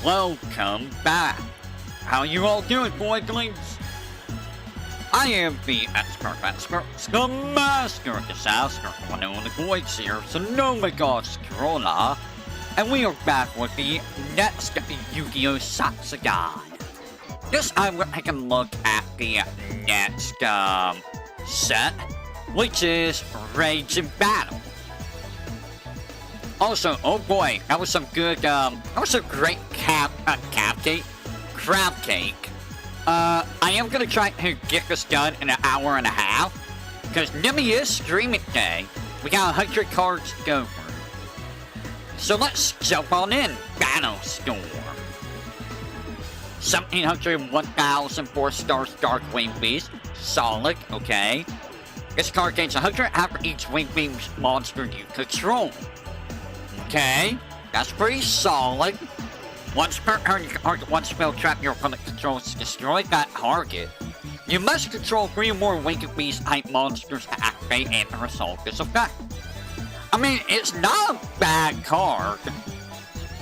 welcome back. How you all doing, boyglings? I am the expert, the master of disaster, one of the boys here, so no my gosh, Corona. And we are back with the next Yugioh Zatsudan. This time we're taking a look at the next set, which is Rage and Battle. Also, oh boy, that was some good, that was a great crab cake. I am gonna try to get this done in an hour and a half, because Nimmy is streaming today. We got 100 cards to go through. So let's jump on in. Battle Storm. 1700, 1000, 4 stars, Dark Wing Beast. Solid, okay. This card gains 100 after each Wing Beast monster you control. Okay, that's pretty solid. Once per turn, you can target one spell trap your opponent controls to destroy that target. You must control 3 or more Winged Beast type monsters to activate and resolve this effect. I mean, it's not a bad card.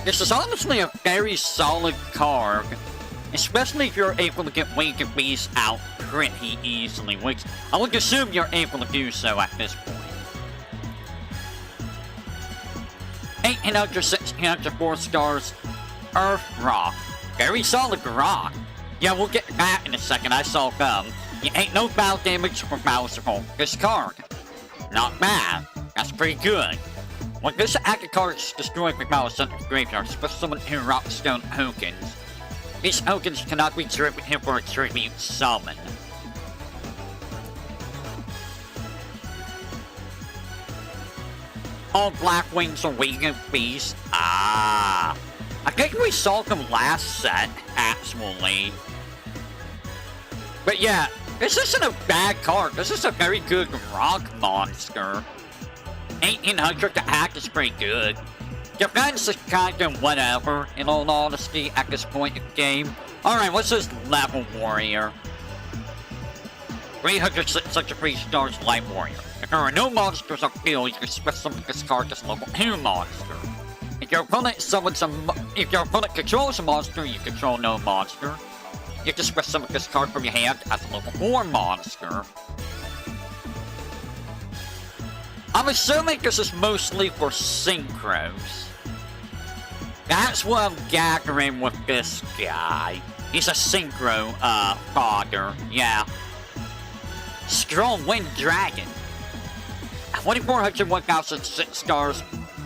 This is honestly a very solid card, especially if you're able to get Winged Beast out pretty easily, which I would assume you're able to do so at this point. 1800, 1600, 4 stars, Earth Rock. Very solid rock. Yeah, we'll get that in a second, I saw them. You ain't no battle damage or battle support. This card. Not bad. That's pretty good. When this active card is destroyed with battle center graveyard, special summon 2 Rockstone tokens. These tokens cannot be driven here for a tribute summon. All Black Wings are Winged Beast. Ah. I think we saw them last set, actually. But yeah, this isn't a bad card. This is a very good rock monster. 1800 to act is pretty good. Defense is kind of whatever, in all honesty, at this point in the game. Alright, what's this level warrior? 300, 603 stars light warrior. If there are no monsters on field, you can summon this card as level 2 monster. If your opponent controls a monster, you control no monster. You can summon this card from your hand as a level 4 monster. I'm assuming this is mostly for synchros. That's what I'm gathering with this guy. He's a synchro, fodder, yeah. Strong Wind Dragon. 2400, 1006 stars,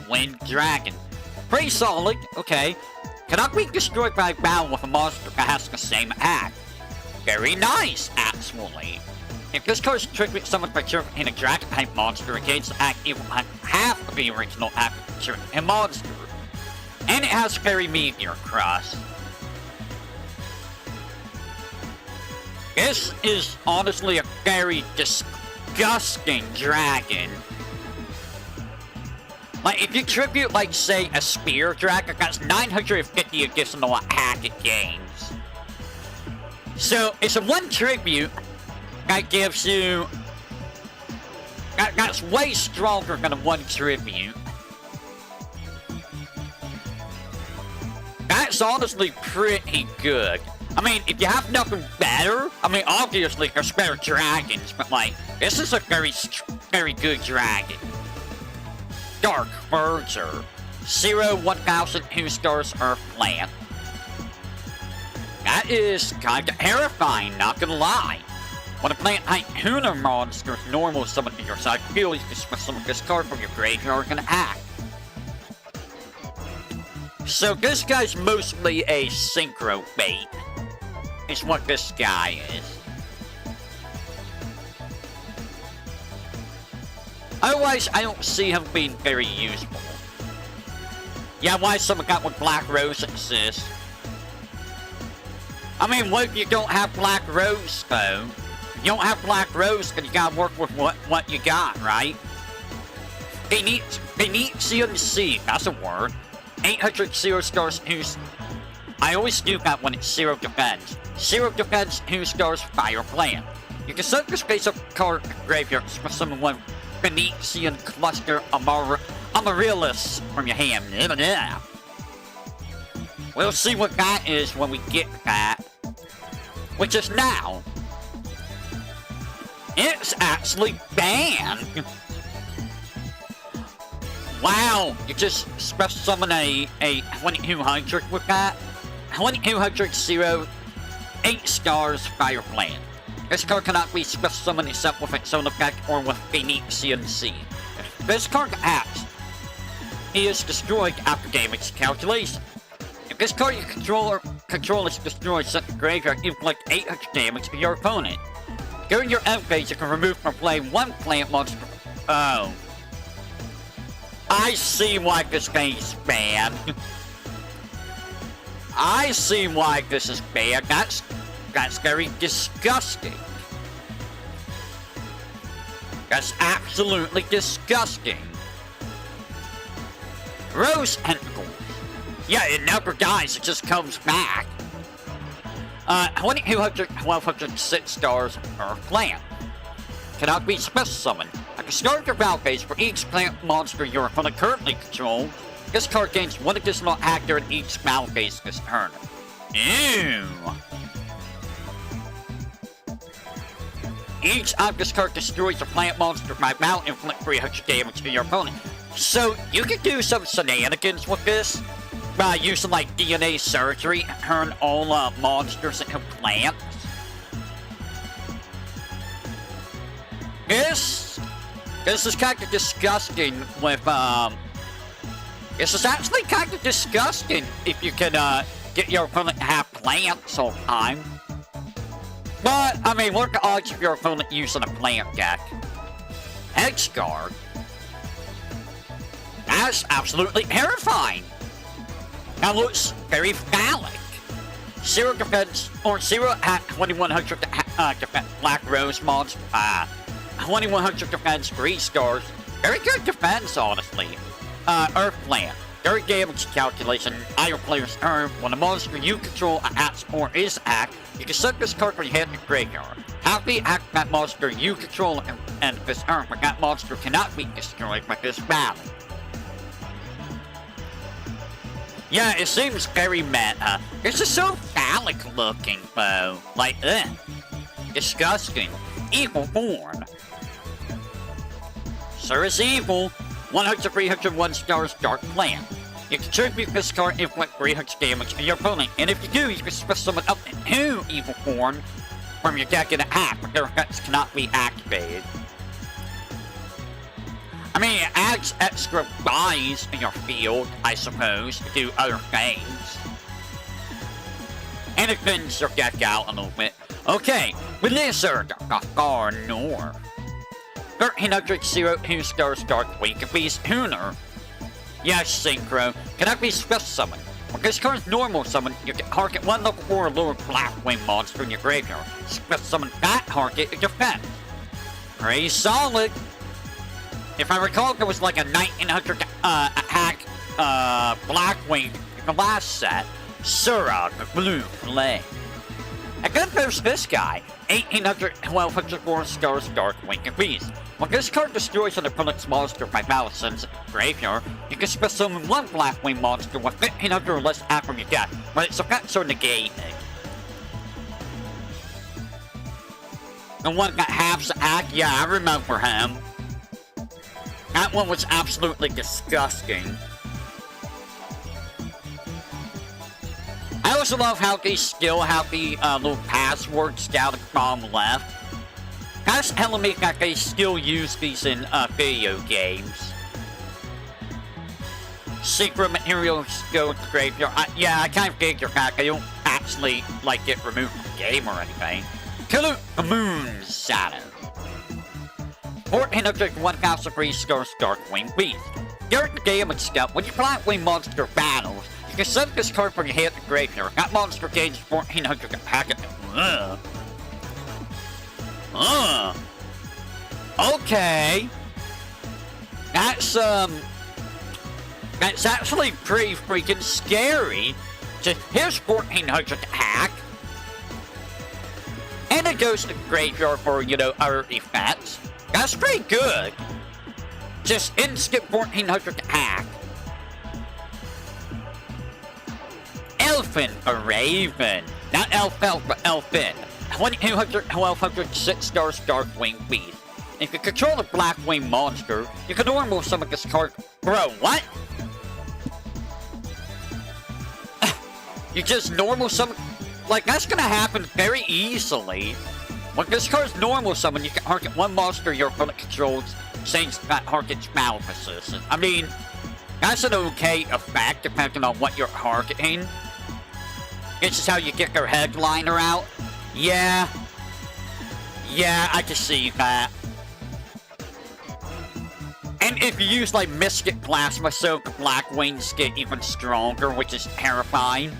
Wind Dragon. Pretty solid, okay. Cannot be destroyed by battle with a monster that has the same act. Very nice, actually. If this card is triggered summoned by triggering a dragon-type monster, it gains the act equal to half of the original act of triggering a monster. And it has Fairy Meteor Cross. This is honestly a very disgusting dragon. Like, if you tribute, like, say, a Spear Dragon, that's 950 additional attack it gains. So, it's a 1 tribute that gives you... That's way stronger than a 1 tribute. That's honestly pretty good. I mean, if you have nothing better, I mean, obviously there's better dragons, but like, this is a very good dragon. Dark Verger. 0, 1000, 2 stars, Earth Plant. That is kinda terrifying, not gonna lie. When a plant type tuner monster is normal summoned to your side field, you can summon this card from your graveyard and act. So this guy's mostly a synchro bait, is what this guy is. Otherwise, I don't see him being very useful. Yeah, why someone got with Black Rose assist? I mean, what if you don't have Black Rose, though? If you don't have Black Rose, then you gotta work with what you got, right? Venetian Sea, that's a word. 800 0 stars, 2... I always do that when it's 0 defense. 0 defense, 2 stars, Fire Plant. You can set this face up card graveyard for summon 1 Venetian Cluster Amaryllis from your hand. We'll see what that is when we get that. Which is now. It's actually banned. Wow, you just special summon a 2200 with that. 2200 0, 8 stars, Fire Plant. This card cannot be special summoned except with its own effect or with Phoenician Seed. If this card acts, he is destroyed after damage calculation. If this card you control is destroyed, set the graveyard, inflict 800 damage to your opponent. During your end phase, you can remove from play one plant monster. Oh. I see why this game is banned. I see why this is banned. That's very disgusting. That's absolutely disgusting. Rose Tentacles. Yeah, it never dies, it just comes back. 2200, 1200, 6 stars per plant. Cannot be special summoned. I can start your battle phase for each plant monster your opponent currently controls. This card gains 1 additional actor in each battle phase this turn. Ew. Each time this card destroys a plant monster by battle, inflict 300 damage to your opponent. So, you can do some shenanigans with this by using like DNA surgery and turn all monsters into plants. This is kind of disgusting with, this is actually kind of disgusting if you can, get your opponent to have plants all the time. But, I mean, what are the odds of your opponent using a plant deck? Hedgeguard? That's absolutely terrifying. That looks very phallic. 0 defense, or 0 at 2100 defense, Black Rose monster, 2100 defense, 3 stars. Very good defense, honestly. Earth Plant. During damage calculation, on your player's turn, when a monster you control acts or is act, you can set this card from your hand to graveyard. Happy act that monster you control and this turn, but that monster cannot be destroyed by this battle. Yeah, it seems very meta. This is so phallic looking, though. Like, ugh. Disgusting. Evil Born. Sir is evil. 100, 300, 1 stars, Dark Plant. You contribute this card, inflict 300 damage to your opponent, and if you do, you can special summon up to 2 Evil Born from your deck in attack, but their effects cannot be activated. I mean, it adds extra buys in your field, I suppose, to do other things. And it thins your deck out a little bit. Okay, Blizzard, the far north. 1300, 2 stars, Dark Wing Beast Tuner. Yes, Synchro, cannot be special summoned. When this card's normal summon, you can target 1 level 4 or lower Black Wing monster in your graveyard. Special summon that target in defense. Pretty solid. If I recall, there was like a 1900 attack Blackwing in the last set. Surag, Blue Flame. I could post this guy. 1800, 1200, 4 stars, Dark Wing Beast. When this card destroys an opponent's monster by battle sends it to graveyard, you can special summon 1 Blackwing monster with 1500 or less attack from your deck, but its effects are negated. The one that halves attack, yeah, I remember him. That one was absolutely disgusting. I also love how they still have the little passwords down at the bottom left. That's telling me that they still use these in video games. Secret materials go to the graveyard. Yeah, I kind of figured that. They don't actually like get removed from the game or anything. Killer the Moon Shadow. 1400, 1003 stars, Dark Wing Beast. During the damage step, when your Blackwing monster battles, you can send this card from your hand to graveyard. That monster gains 1400 attack. Okay. That's actually pretty freaking scary. Just here's 1400 attack. And it goes to the graveyard for, you know, other effects. That's pretty good. Just instant 1400 attack. Elfin, a Raven. Not elf, but Elfin. 1200 6 stars Darkwing Beast. If you control the Blackwing monster, you can normal summon this card. Bro, what? You just normal summon. Like, that's gonna happen very easily. When this card's normal summon, you can target one monster your opponent controls, saying that targets Maleficent. I mean, that's an okay effect depending on what you're targeting. This is how you get their headliner out. Yeah, I can see that. And if you use like Mystic Plasma Soak, Blackwings get even stronger, which is terrifying.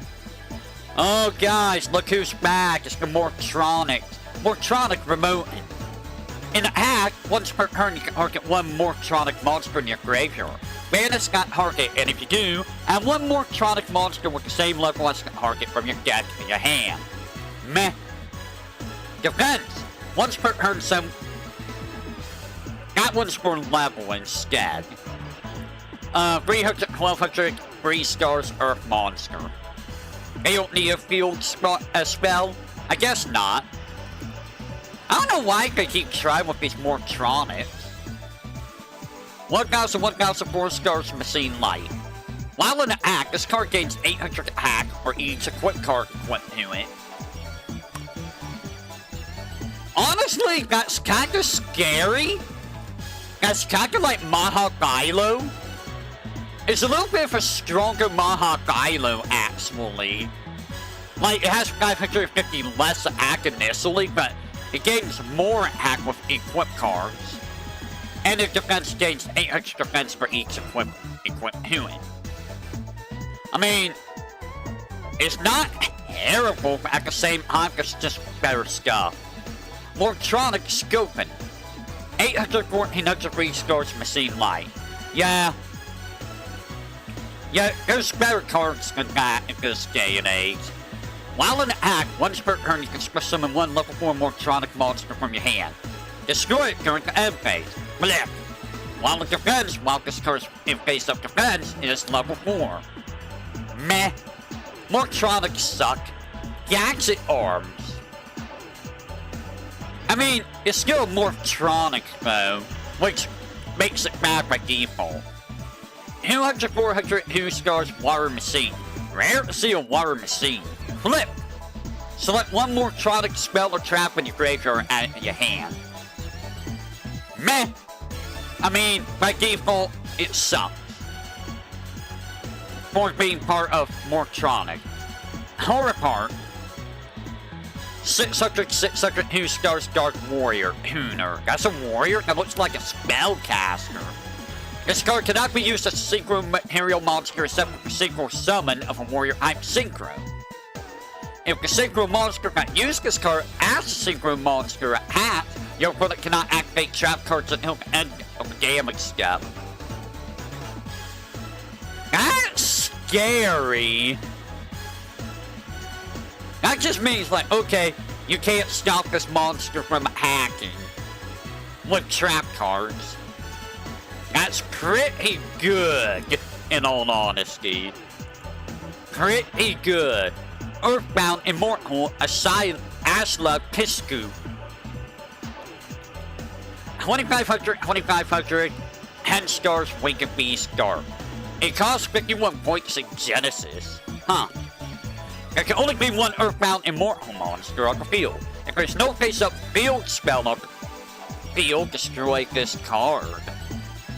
Oh guys, look who's back. It's the Mortronic remote. In a hack, once per turn you can target one Mortronic monster in your graveyard. Banish that target, and if you do, add one Mortronic monster with the same level as the target from your deck to your hand. Meh. Defense. Once per turn, that one's for level instead. 300, 1200, 3 stars Earth monster. They don't need a field spell? I guess not. I don't know why they keep trying with these Mortronics. 1000, 4 stars Machine Light. While in an act, this card gains 800 attack for each equipped card equipped to it. Honestly, that's kinda scary. That's kinda like Mahagailo. It's a little bit of a stronger Mahagailo, actually. Like, it has 550 less attack initially, but it gains more attack with equipped cards. And its defense gains 800 defense for each equipped to it. I mean, it's not terrible, but at the same time, it's just better stuff. Mortronic Scopin. 800, 1400 restores Machine Light. Yeah, there's better cards than that in this day and age. While in the act, once per turn you can special summon one level 4 Mortronic monster from your hand. Destroy it during the end phase. Blip. While in defense, while this card's in face-up defense, it is level 4. Meh. Mortronic suck. Gadget Arms. I mean, it's still Mortronic though, which makes it bad by default. 200, 400, 2 stars Water Machine. Rare to see a Water Machine. Flip. Select one Mortronic spell or trap in your graveyard and add it to your hand. Meh. I mean, by default, it sucks. For being part of Mortronic. Horror Part. 600, 2 stars Dark Warrior. Tuner. That's a warrior? That looks like a spellcaster. This card cannot be used as a synchro material monster except for the synchro summon of a warrior type synchro. If the synchro monster can use this card as a synchro monster attack, your opponent cannot activate trap cards until the end of the damage step. That's scary. That just means, like, okay, you can't stop this monster from hacking with trap cards. That's pretty good, in all honesty. Pretty good. Earthbound Immortal Ashla Piscu. 2500, 10 stars Winged Beast Dark. It costs 51 points in Genesis. Huh. There can only be one Earthbound Immortal monster on the field. If there's no face-up field spell on the field, destroy this card.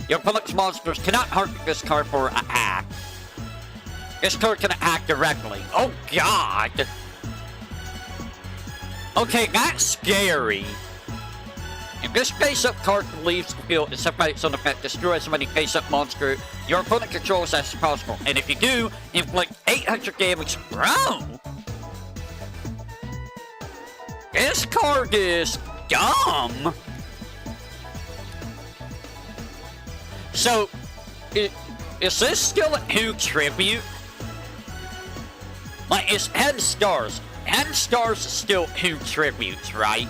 Your opponent's monsters cannot target this card for an attack. This card can attack directly. Oh god! Okay, that's scary. If this face-up card leaves the field and separates on effect, destroy as many face-up monsters your opponent controls as possible. And if you do, inflict 800 damage. Bro! This card is dumb! So, is this still a 2 tribute? Like, it's 10 stars. 10 stars is still 2 tributes, right?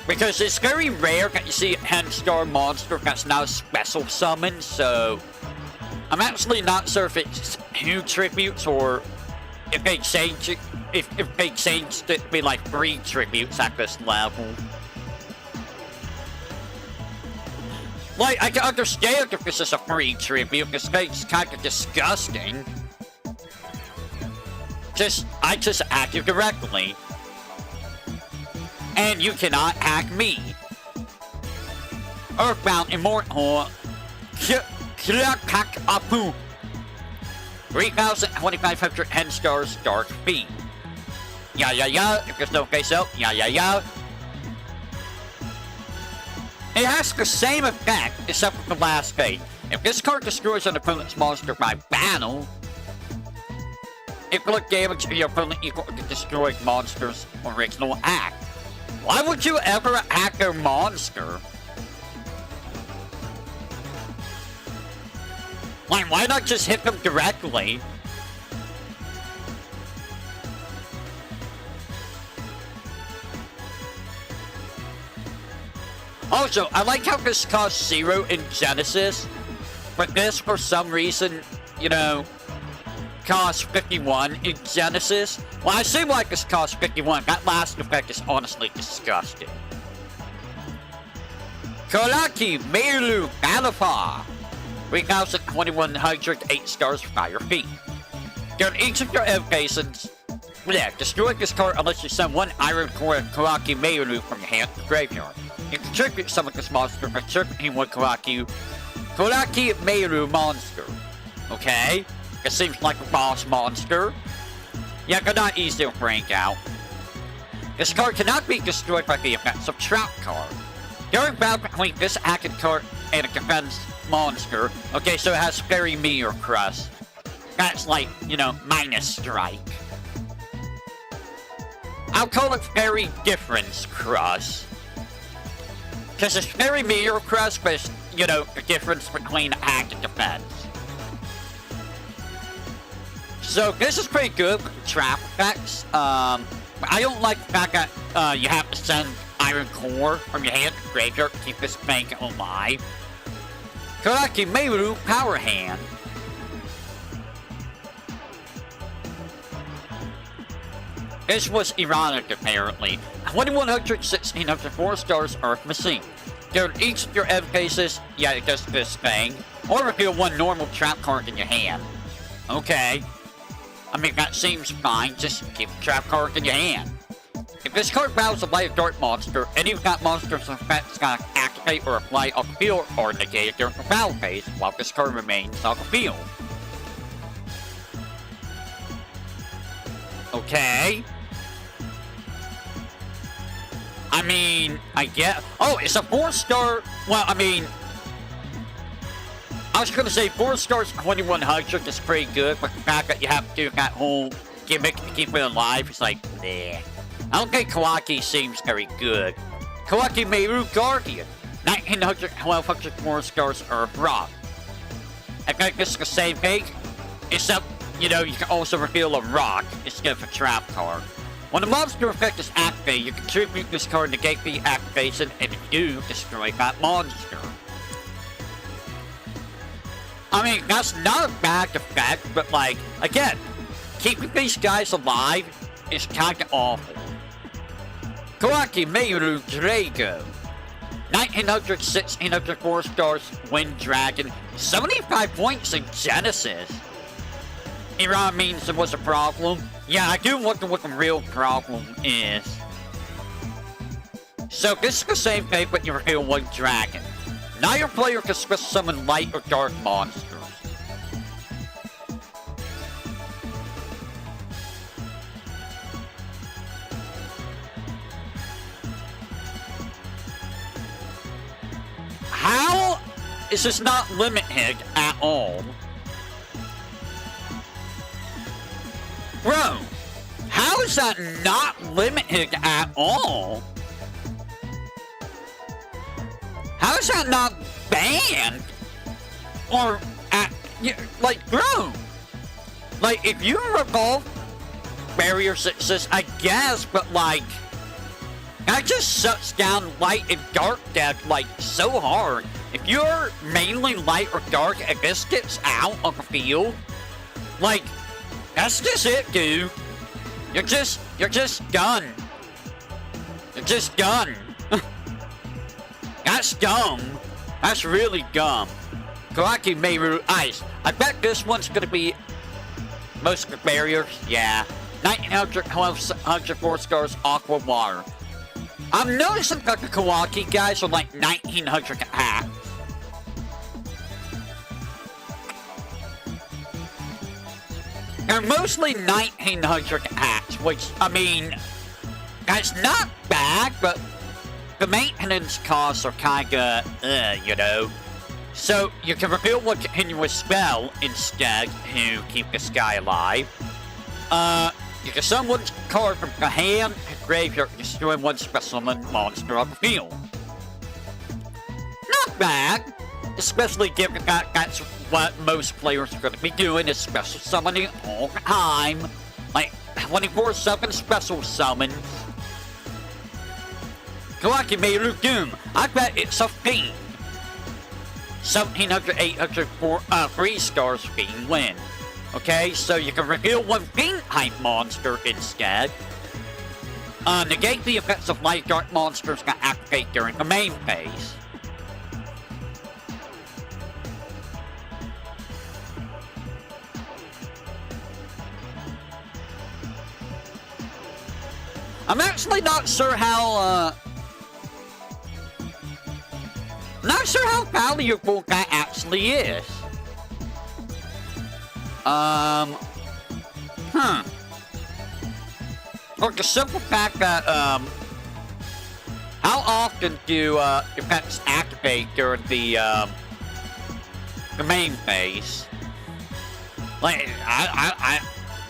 Because it's very rare that you see a 10-star monster that's now special summoned, so I'm actually not sure if it's 2 tributes or if they changed it, if they changed it to be like 3 tributes at this level. Like, I can understand if this is a 3 tribute, because it's kind of disgusting. I just acted directly. And you cannot hack me. Earthbound Immortal. Krak Apu. 3,500 10 stars Dark Fiend. Yeah. If there's no face out, yeah. It has the same effect, except for the last phase. If this card destroys an opponent's monster by battle, it will damage your opponent equal to the destroyed monster's original act. Why would you ever hack a monster? Like, why not just hit them directly? Also, I like how this costs 0 in Genesis, but this, for some reason, you know, costs 51 in Genesis. Well, I seem like this costs 51. That last effect is honestly disgusting. Kolaki Meiru Balafar. 3,100 8 stars Fire Feet. During each of your evocations, destroy this card unless you send 1 Iron Core Kolaki Meiru from your hand to the graveyard. You can tribute summon this monster by tributing 1 Kolaki Meiru monster. Okay? It seems like a boss monster. Yeah, they're not easy to break out. This card cannot be destroyed by the effects of Trap card. During battle between this active card and a defense monster, okay, so it has Fairy Meteor Crust. That's like, you know, minus strike. I'll call it Fairy Difference Crust. Because it's Fairy Meteor Crust, but it's, you know, the difference between attack and defense. So this is pretty good with the trap effects. I don't like the fact that you have to send Iron Core from your hand to the graveyard to keep this thing alive. Kolaki Meiru Power Hand. This was ironic, apparently. 2,100, 1,600, 4 stars Earth Machine. During each of your evocations, yeah, it does this thing. Or reveal 1 normal trap card in your hand. Okay. I mean, that seems fine. Just keep the trap card in your hand. If this card battles a light dark monster, any of that monster's effects can activate or apply on the field or negate during the battle phase while this card remains on the field. Okay. I mean, I get... Oh, it's a 4-star... Well, I mean... I was gonna say 4 stars 2,100 is pretty good, but the fact that you have to do that whole gimmick to keep it alive is like, nah. I don't think Kawaki seems very good. Kawaki Meiru Guardian. 1,900, 1,200, 4 stars Earth Rock. I think this is the same thing, except, you know, you can also reveal a rock instead of a trap card. When the monster effect is activated, you can tribute this card to negate the activation, and if you do, destroy that monster. I mean, that's not a bad effect, but like, again, keeping these guys alive is kinda awful. Kawaki Meiru Drago. 1,900, 1,600, 4 stars Wind Dragon. 75 points in Genesis. Iran means there was a problem. Yeah, I do wonder what the real problem is. So this is the same thing, but you reveal 1 dragon. Now your player can special summon light or dark monsters. How is this not limited at all? Bro, how is that not limited at all? How is that not banned? Or, like, bro, like, if you revolve barrier 6s, I guess, but like, That just shuts down light and dark deck like so hard. If you're mainly light or dark and this gets out of the field, like, that's just it, dude. You're just done. You're just done. That's dumb. That's really dumb. Karaki Meru Ice. I bet this one's gonna be most of the barriers. Yeah. 1900 104 stars Aqua Water. I'm noticing that the Kawaki guys are like 1900 hacks. They're mostly 1900 hacks, which, I mean, that's not bad, but the maintenance costs are kinda, you know. So, you can reveal one continuous spell instead to keep this guy alive. You can summon one card from the hand, graveyard, destroy one specimen monster on the field. Not bad, especially given that that's what most players are going to be doing, is special summoning all the time. Like 24/7 special summons. Kawaki Meru Doom, I bet it's a fiend. 1700, 800, 3 stars fiend win. Okay, so you can reveal one fiend type monster instead. Negate the effects of light dark monsters that activate during the main phase. I'm actually not sure how, not sure how valuable that actually is. Or the simple fact that, how often do, effects activate during the main phase? Like,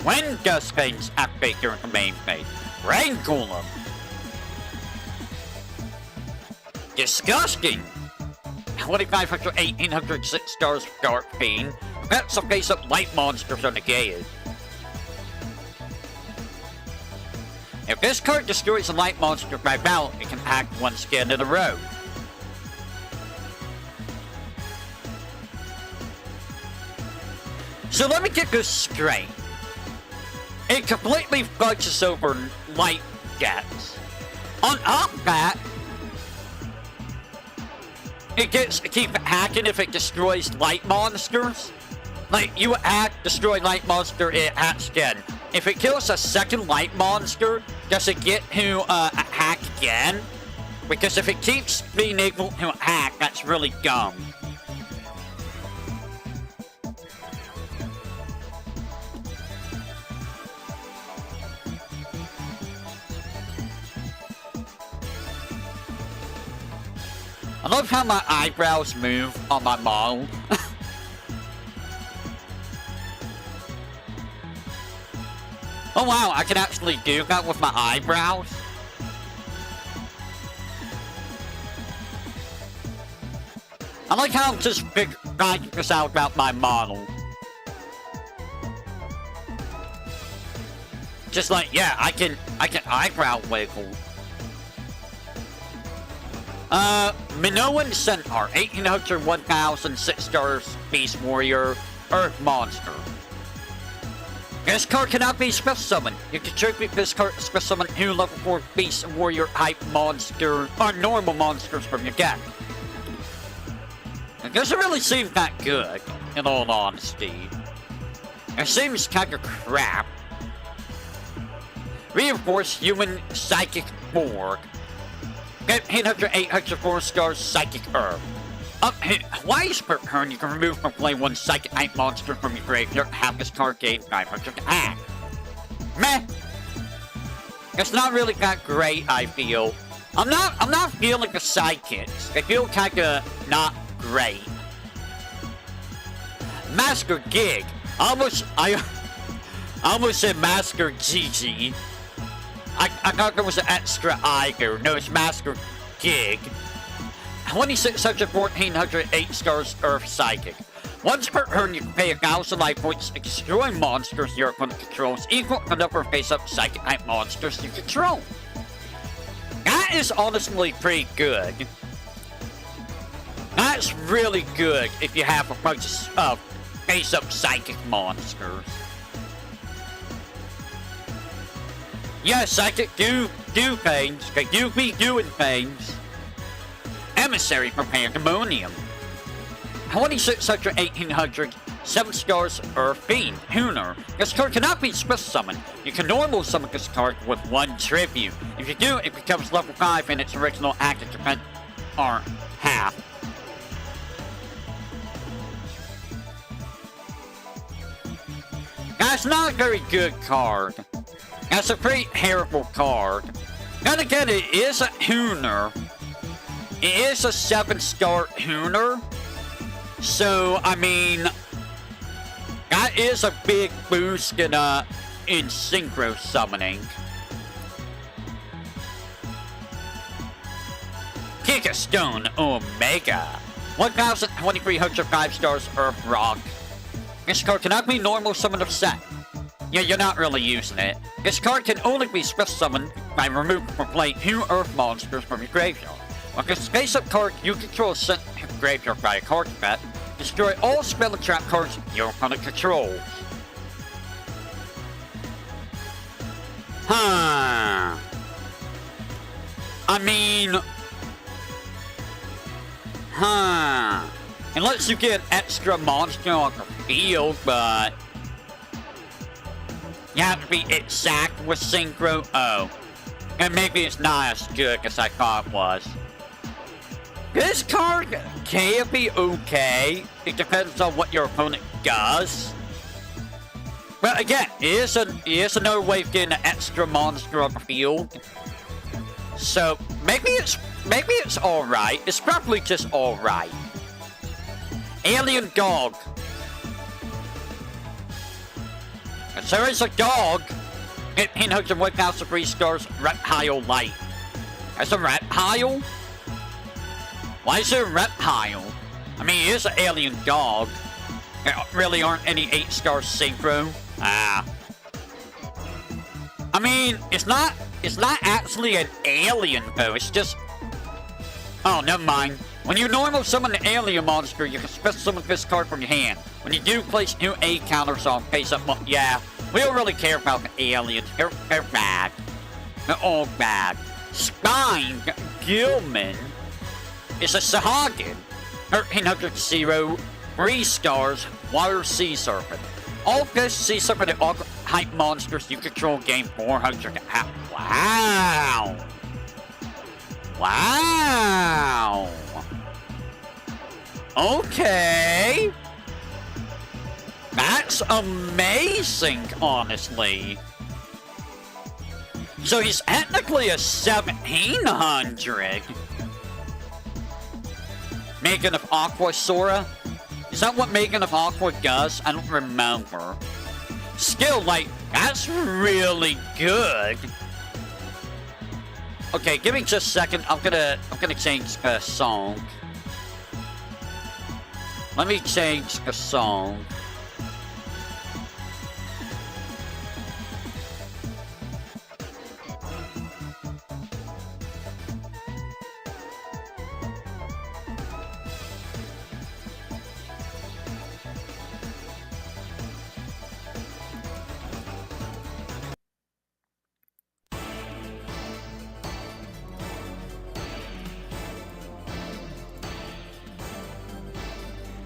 when does things activate during the main phase? Rain Golem. Disgusting. 2500, 1800, 6 stars Dark Fiend. That's a face up light monsters are negated. If this card destroys a light monster by battle, it can act one scan in a row. So let me get this straight. It completely fudges over light decks. On top of that, it gets to keep hacking if it destroys light monsters. Like, you hack, destroy light monster, it hacks again. If it kills a second light monster, does it get to hack again? Because if it keeps being able to hack, that's really dumb. I love how my eyebrows move on my model. Oh wow, I can actually do that with my eyebrows. I like how I'm just figuring this out about my model. Just like, yeah, I can eyebrow wiggle. Minoan Centaur, 1800, 1000, 6 stars, Beast Warrior, Earth Monster. This card cannot be special summoned. You can tribute this card to special summon 2 level 4 Beast Warrior type monster or normal monsters from your deck. It doesn't really seem that good, in all honesty. It seems kinda crap. Reinforce Human Psychic Borg. Get 800, 800, 4 stars Psychic Herb. Twice per turn, you can remove from play one Psychic type monster from your graveyard. Have this card gain 500 attack. Meh. It's not really that great, I feel. I'm not feeling the Psychics. They feel kinda not great. Master Gig. I almost said Master Gigi. I thought there was an extra I there. No, it's Master Gig. 2600, 1400, 8 stars Earth Psychic. Once per turn, you can pay 1000 life points to destroy monsters your opponent controls equal to the number of face-up Psychic type monsters you control. That That is honestly pretty good. That's really good if you have a bunch of face-up psychic monsters. Yeah, psychic do things. They do be doing things. Emissary for Pandemonium. 2600, 1800, 7 stars, Earth Fiend, Hooner. This card cannot be special summoned. You can normal summon this card with 1 tribute. If you do, it becomes level 5 and its original active defense are half. That's not a very good card. That's a pretty terrible card. Then again, it is a Hooner. It is a 7-star Hooner. So, I mean, that is a big boost in synchro summoning. Kick a Stone Omega. 1,2300 5 stars Earth Rock. This card cannot be normal summoned or set. Yeah, you're not really using it. This card can only be special summoned by removing from play 2 Earth monsters from your graveyard. With this face-up card, you control sent to the graveyard by a card effect. Destroy all spell and trap cards your opponent controls. Huh. I mean... Huh. It lets you get an extra monster on the field, but... You have to be exact with Synchro. Oh. And maybe it's not as good as I thought it was. This card can be okay. It depends on what your opponent does. But again, it is another way of getting an extra monster on the field. So maybe it's alright. It's probably just alright. Alien Dog. And there is a dog. It pinhooks and whip out the 3 stars Reptile Light. That's a reptile? Why is there a reptile? I mean, it is an alien dog. There really aren't any 8-star synchro. Ah. I mean, it's not actually an alien though, it's just... Oh, never mind. When you normal summon an alien monster, you can special summon this card from your hand. When you do, place new A counters on face-up yeah, we don't really care about the aliens. They're bad. They're all bad. Spine Gilman is a Sahagin. 1300 3 stars, Water Sea Serpent. All fish, sea serpent, and all type monsters you control gain 400. Wow! Wow! Okay! That's amazing, honestly. So he's technically a 1700. Megan of Aqua Sora? Is that what Megan of Aqua does? I don't remember. Skill, like, that's really good. Okay, give me just a second. I'm gonna change the song. Let me change the song.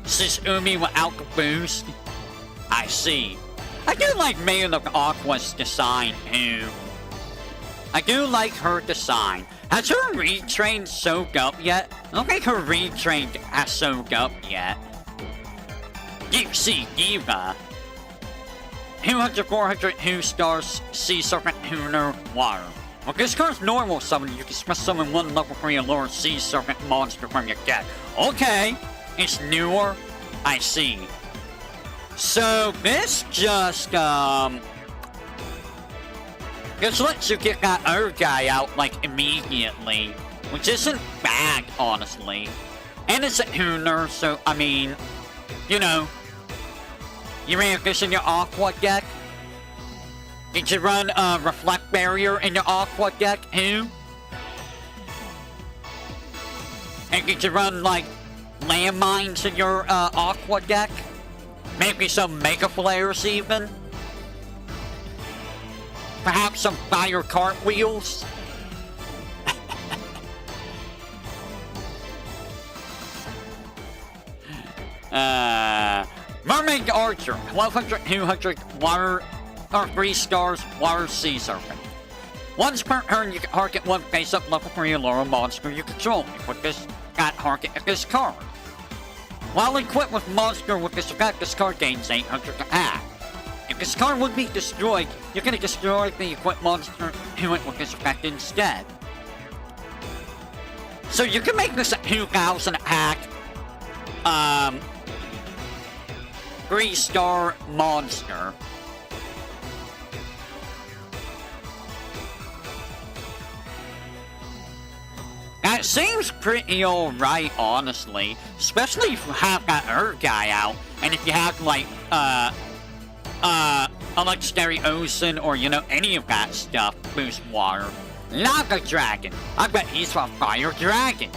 This is Umi without the boost. I see. I do like Megan of Aqua's design too. I do like her design. Has her retrain soaked up yet? I don't think her retrain has soaked up yet. Deep Sea Diva. 200, 400, 2 stars, Sea Serpent, Hooner, Water. Well, this card's normal summon. You can special summon 1 level 3 Allure Sea Serpent monster from your deck. Okay. It's newer. I see. So this just lets you get that other guy out like immediately, which isn't bad, honestly. And it's a Hooner, so I mean, you know, you ran this in your Aqua deck. Did you run Reflect Barrier in your Aqua deck too? And you can run, like, landmines in your aqua deck. Maybe some mega flares even. Perhaps some fire cartwheels. Mermaid Archer, 1200, 200, water, or 3 stars, water sea serpent. Once per turn, you can target one face-up level 3 lower monster you control. With this, got target this card. While equipped with monster with this effect, this card gains 800 attack. If this card would be destroyed, you're gonna destroy the equipped monster to it with this effect instead. So you can make this a 2000 attack, 3-star monster. That seems pretty alright, honestly. Especially if you have that Earth guy out, and if you have, like, a legendary Ocean, or, you know, any of that stuff, boost water. Lava Dragon. I bet he's a Fire Dragon.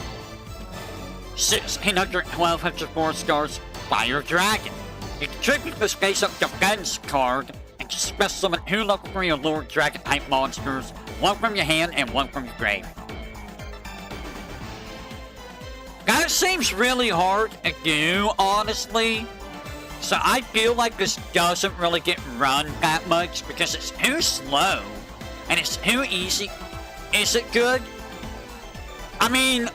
1600, 1200, 4 stars, Fire Dragon. You can tribute this face-up defense card, and special summon 2 level 3 Lord Dragon-type monsters, 1 from your hand and 1 from your grave. That seems really hard to do, honestly. So I feel like this doesn't really get run that much because it's too slow and it's too easy. Is it good? I mean,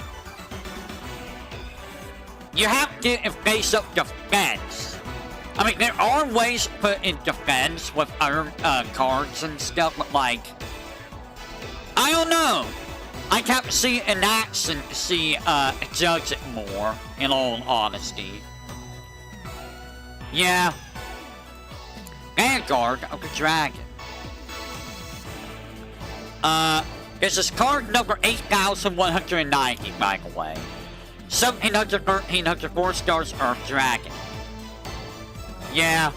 you have to get a face-up defense. I mean, there are ways to put in defense with other cards and stuff, but like, I don't know. I have to see an action to see judge it more, in all honesty. Yeah. Vanguard of the Dragon. This is card number 8190, by the way. 1700, 1300, 4 stars, Earth Dragon. Yeah.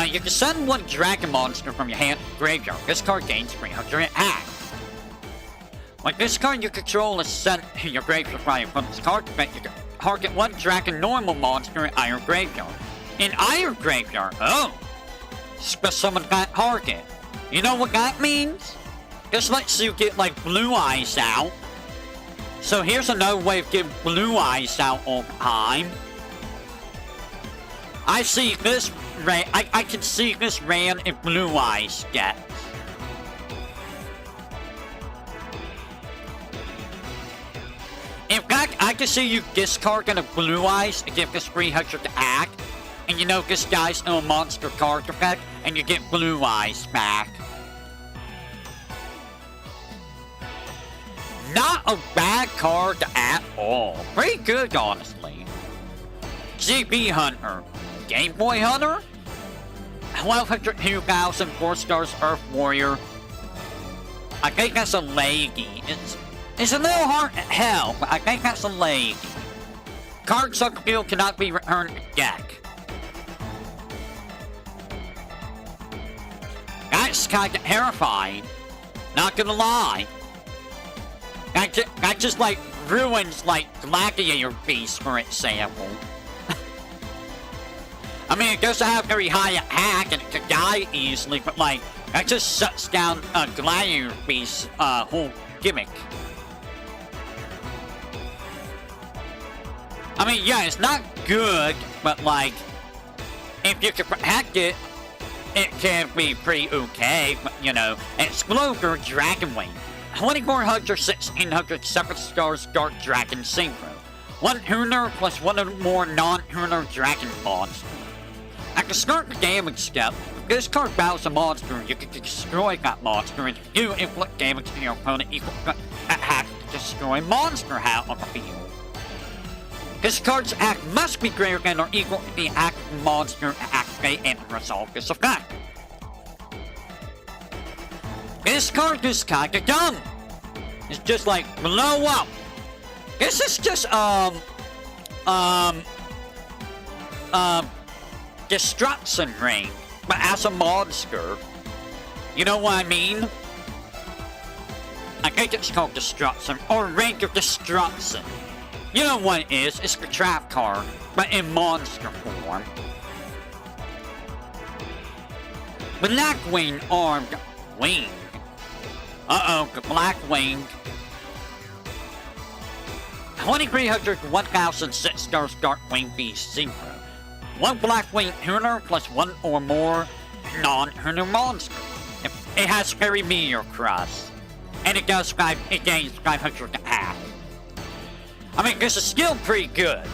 You can send 1 dragon monster from your hand to the graveyard. This card gains 300 attack. Like this card you control is sent to your graveyard by your opponent's card effect. You can target 1 dragon normal monster in Iron Graveyard. In Iron Graveyard, oh! Special summon that target. You know what that means? This lets you get like Blue Eyes out. So here's another way of getting Blue Eyes out all the time. I see this I can see this ran if Blue Eyes gets. In fact, I can see you discarding a Blue Eyes to give this 300 attack. And you know this guy's no monster card effect, and you get Blue Eyes back. Not a bad card at all. Pretty good, honestly. GB Hunter. Game Boy Hunter? 1200, 2000, 4 stars, Earth Warrior. I think that's a leggy. It's a little hard to hell, but I think that's a leggy. Card sucker field cannot be returned to deck. That's kinda terrifying. Not gonna lie. That just like ruins like Gladiator Beast, for example. I mean, it doesn't have very high attack and it can die easily, but like, that just shuts down Gladiator Beast's whole gimmick. I mean, yeah, it's not good, but like, if you can protect it, it can be pretty okay, but you know, Exploder Dragon Wing. 2400, 1600, 7 stars, Dark Dragon Synchro. 1 tuner plus 1 or more non-tuner dragon monster. At the start of the damage step, if this card battles a monster, you can destroy that monster and do inflict damage to your opponent equal to attack to destroy monster out on the field. This card's attack must be greater than or equal to the active monster to activate and resolve this effect. This card is kinda dumb. It's just like, blow up. This is just, Destruction Ring, but as a monster. You know what I mean? I think it's called Destruction, or Ring of Destruction. You know what it is? It's the trap card, but in monster form. Blackwing armed wing. Uh-oh, the Blackwing. 2300 to 1006 stars Darkwing Beast Synchro. One Blackwing Hooner plus one or more non-Hooner monster. It has Fairy Meteor Cross. And it gains 500 attack. I mean, this is still pretty good.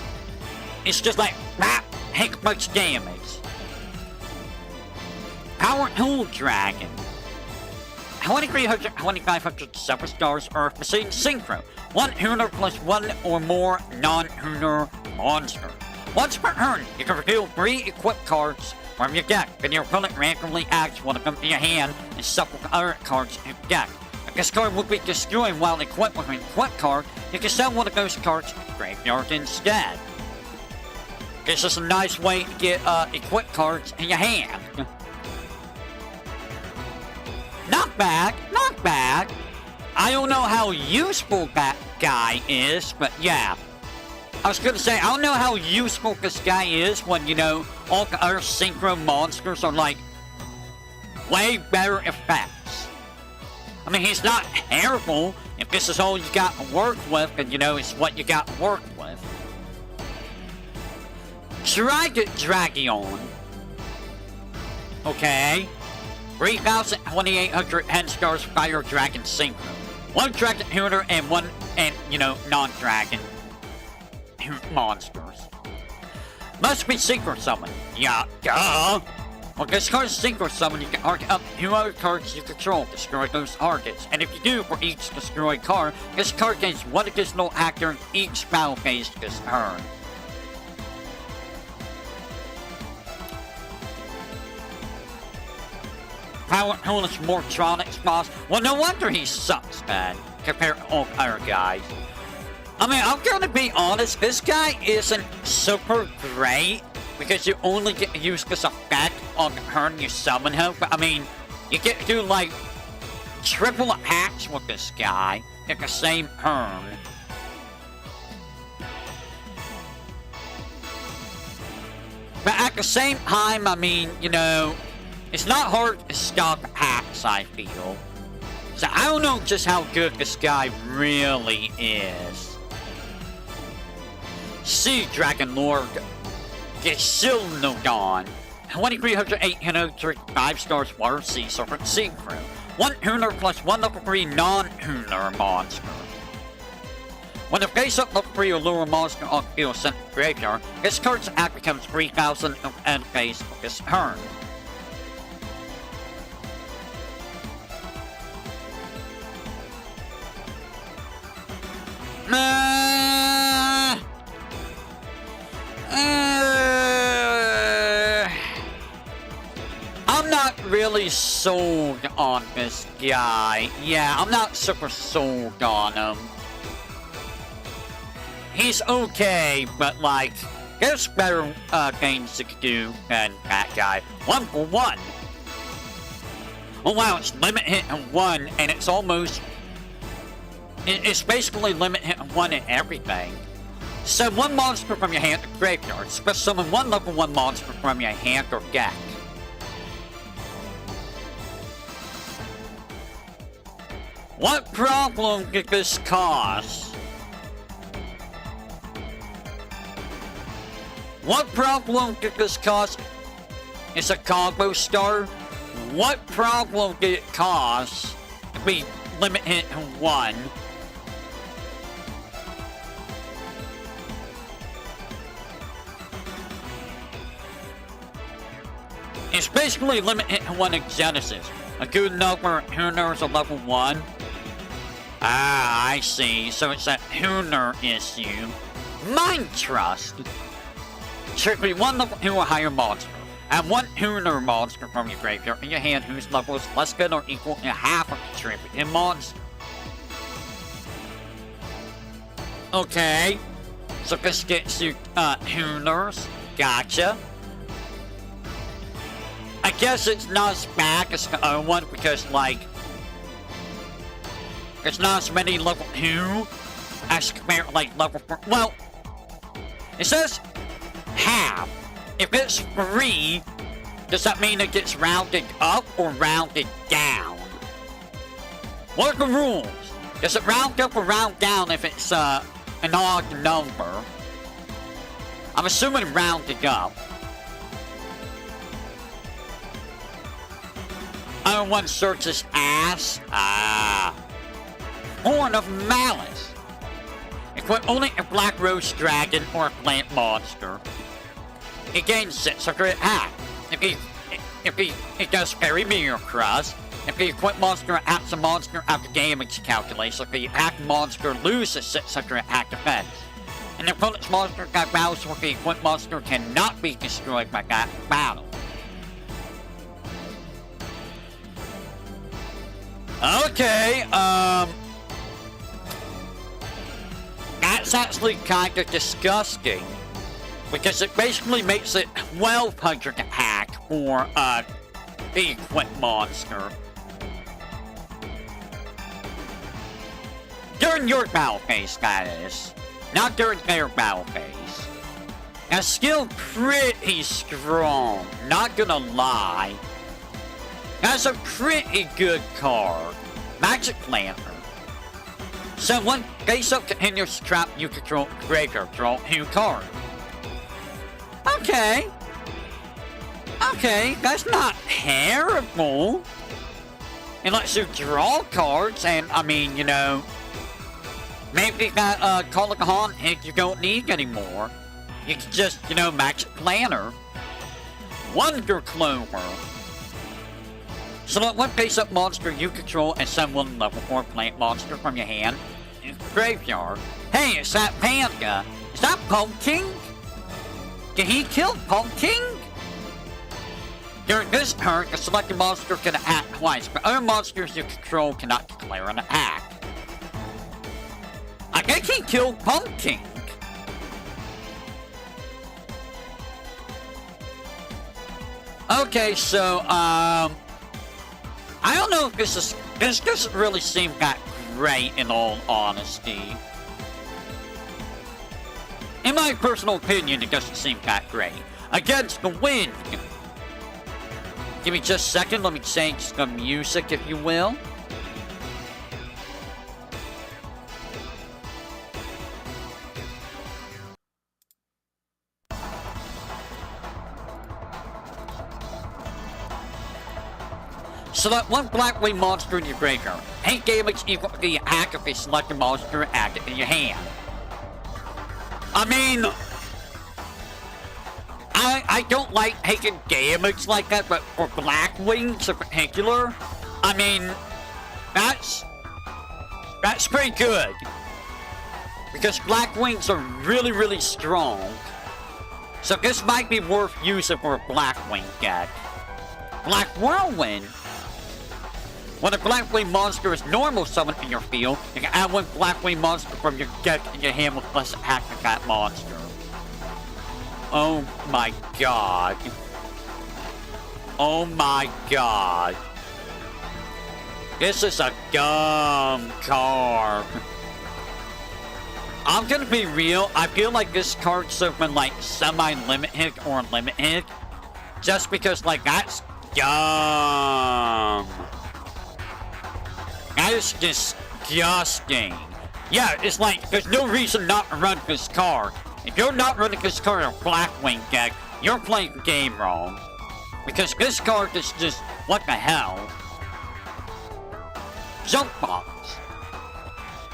It's just like, take much damage. Power Tool Dragon. 2300, 2500 Superstars Earth Machine Synchro. One Hooner plus one or more non-Hooner monster. Once per turn, you can reveal 3 equipped cards from your deck, and your opponent randomly adds one of them to your hand and shuffle the other cards in your deck. If this card will be destroyed while equipped with an equipped card, you can sell one of those cards to the graveyard instead. This is a nice way to get equipped cards in your hand. Not bad, not bad. I don't know how useful that guy is, but yeah. I was gonna say, I don't know how useful this guy is when, you know, all the other synchro monsters are like way better effects. I mean, he's not terrible. If this is all you got to work with, then, you know, it's what you got to work with. Dragion. Okay. 3,800 10 stars Fire Dragon Synchro. One Dragon Hooner and one, you know, non-Dragon monsters. Must be Synchro Summon. Yeah, duh. Well, this card is Synchro Summon. You can target up 2 other cards you control. Destroy those targets. And if you do, for each destroyed card, this card gains 1 additional actor in each battle phase this turn. Power Honus Mortronics boss. Well, no wonder he sucks, man, compared to all other guys. I mean, I'm gonna be honest, this guy isn't super great because you only get to use this effect on the turn you summon him. But I mean, you get to do like triple attacks with this guy at the same turn. But at the same time, I mean, you know, it's not hard to stop attacks, I feel. So I don't know just how good this guy really is. Sea Dragon Lord Gishilnodon. 2300 800 5 stars Water Sea Serpent Synchro. One Hooner plus one level 3 non-Hooner monster. When the face-up level 3 or lower monster on the field is sent to the graveyard, this card's attack becomes 3,000 of end phase of this turn. I'm not really sold on this guy. Yeah, I'm not super sold on him. He's okay, but like, there's better things you could do than that guy. 1 for 1. Oh wow, it's limit hit and 1, and it's almost... It's basically limit hit 1 in everything. Send 1 monster from your hand to graveyard. Special summon 1 level 1 monster from your hand or deck. What problem did this cause? What problem did this cause? It's a combo star. What problem did it cause to be limit hit 1? It's basically limit hit 1 in Genesis. A good number Hooner is a level 1. Ah, I see. So it's a Hooner issue. Mind Trust. Should be 1 level 2 or higher monster. And 1 Hooner monster from your graveyard in your hand whose level is less than or equal to half of the contributing monster. Okay. So this gets you Hooners. Gotcha. I guess it's not as bad as the other one because, like, there's not as many level 2 as compared to like level 4. Well, it says half. If it's 3, does that mean it gets rounded up or rounded down? What are the rules? Does it round up or round down if it's an odd number? I'm assuming rounded up. Other one searches ass. Horn of Malice. Equip only a Black Rose Dragon or a Plant Monster. It gains 6 secret attack. If it does Fairy Meteor Cross. If the equipped monster attacks a monster after damage calculation, if the attacked monster loses 6 secret attack defense. And the opponent's monster got battles with the equipped monster cannot be destroyed by that battle. Okay, that's actually kind of disgusting. Because it basically makes it 1200 attack for, the equipped monster. During your battle phase, that is. Not during their battle phase. Now, still pretty strong, not gonna lie. That's a pretty good card. Magic Lantern. So when face-up continuous trap you control graveyard, draw 2 cards. Okay. Okay, that's not terrible. It lets you draw cards, and I mean, you know, maybe that Call of the Haunted you don't need anymore. You can just, you know, Magic Planner. Wonder Clover. Select one face-up monster you control and send one level 4 plant monster from your hand in the graveyard. Hey, it's that panda. Is that Pumpkin? Did he kill Pumpkin? During this turn, the selected monster can attack twice, but other monsters you control cannot declare an attack. I think he killed Pumpkin. Okay, so, I don't know if this doesn't really seem that great in all honesty. In my personal opinion, it doesn't seem that great. Against the wind. Give me just a second, let me change the music, if you will. Select one black wing monster in your graveyard. 8 damage equal to the attack of a selected monster active in your hand. I mean, I don't like taking damage like that, but for black wings in particular, I mean, that's pretty good. Because black wings are really, really strong. So this might be worth using for a black wing deck. Black Whirlwind. When a Blackwing monster is normal summoned in your field, you can add one Blackwing monster from your deck in your hand with less attack than that monster. Oh my god. Oh my god. This is a dumb card. I'm gonna be real, I feel like this card should have been like semi-limited or limited. Just because like that's dumb. That is disgusting. Yeah, it's like, there's no reason not to run this card. If you're not running this card in a Blackwing deck, you're playing the game wrong. Because this card is just, what the hell? Jump Box.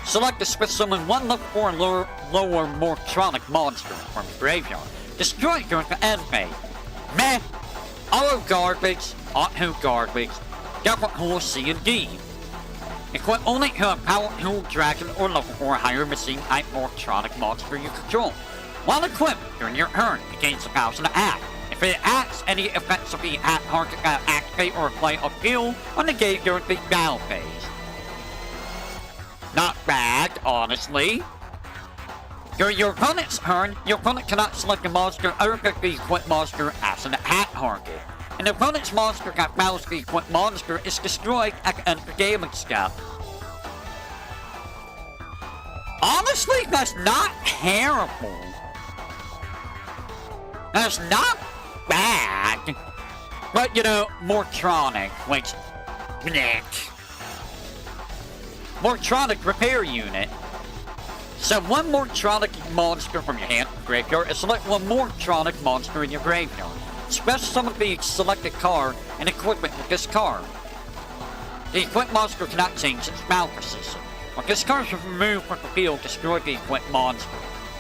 Select the Smith summon one level 4 lower Mortronic monster from your graveyard. Destroy it during the end phase. Meh. Auto garbage, auto garbage, Devil Horse C and D. Equip only to a Power Tool Dragon or level 4 higher machine type Mortronic monster you control. While equipped during your turn, it gains 1,000 attack. If it acts, any effects of the attack target can activate or apply a skill or negate during the battle phase. Not bad, honestly. During your opponent's turn, your opponent cannot select a monster other than the equipped monster as an attack target. And the opponent's monster that battles the equipped monster is destroyed at the end of the damage step. honestly, that's not terrible. That's not bad. But, you know, Mortronic, which... Nick. Mortronic repair unit. So one Mortronic monster from your hand graveyard and select one Mortronic monster in your graveyard. Special summon the selected card and equipment with this card. The equipped monster cannot change its battle position. When this card is removed from the field, destroy the equipped monster.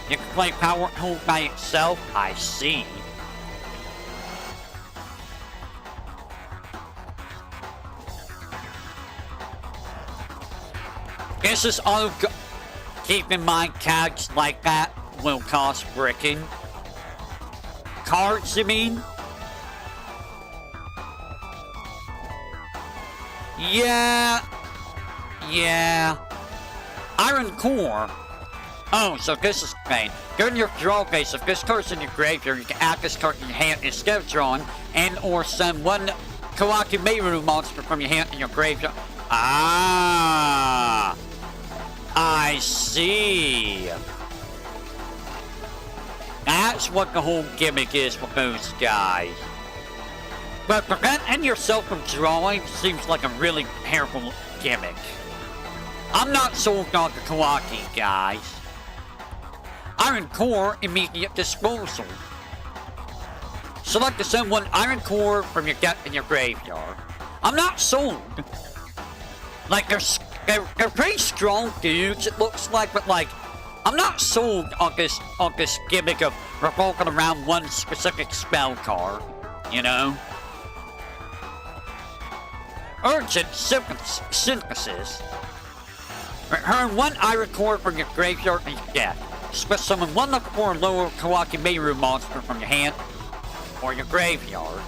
You can play Power Hold by itself. I see. This is all. Keep in mind, cards like that will cost bricking. Cards, you mean? Yeah. Iron Core. Oh, so this is pain. During your draw phase, if this card's in your graveyard, you can add this card in your hand instead of drawing, and or send one Kawaki Meiru monster from your hand in your graveyard. Ah, I see. That's what the whole gimmick is with those guys. But preventing yourself from drawing seems like a really terrible gimmick. I'm not sold on the Kawaki, guys. Iron Core, immediate disposal. Select to send one Iron Core from your deck in your graveyard. I'm not sold. Like, they're pretty strong dudes, it looks like, but like, I'm not sold on this gimmick of revolving around one specific spell card, you know? Urgent synthesis. Return one Iron Core from your graveyard and your deck. Special summon one level 4 and lower Kawaki Meiru monster from your hand or your graveyard.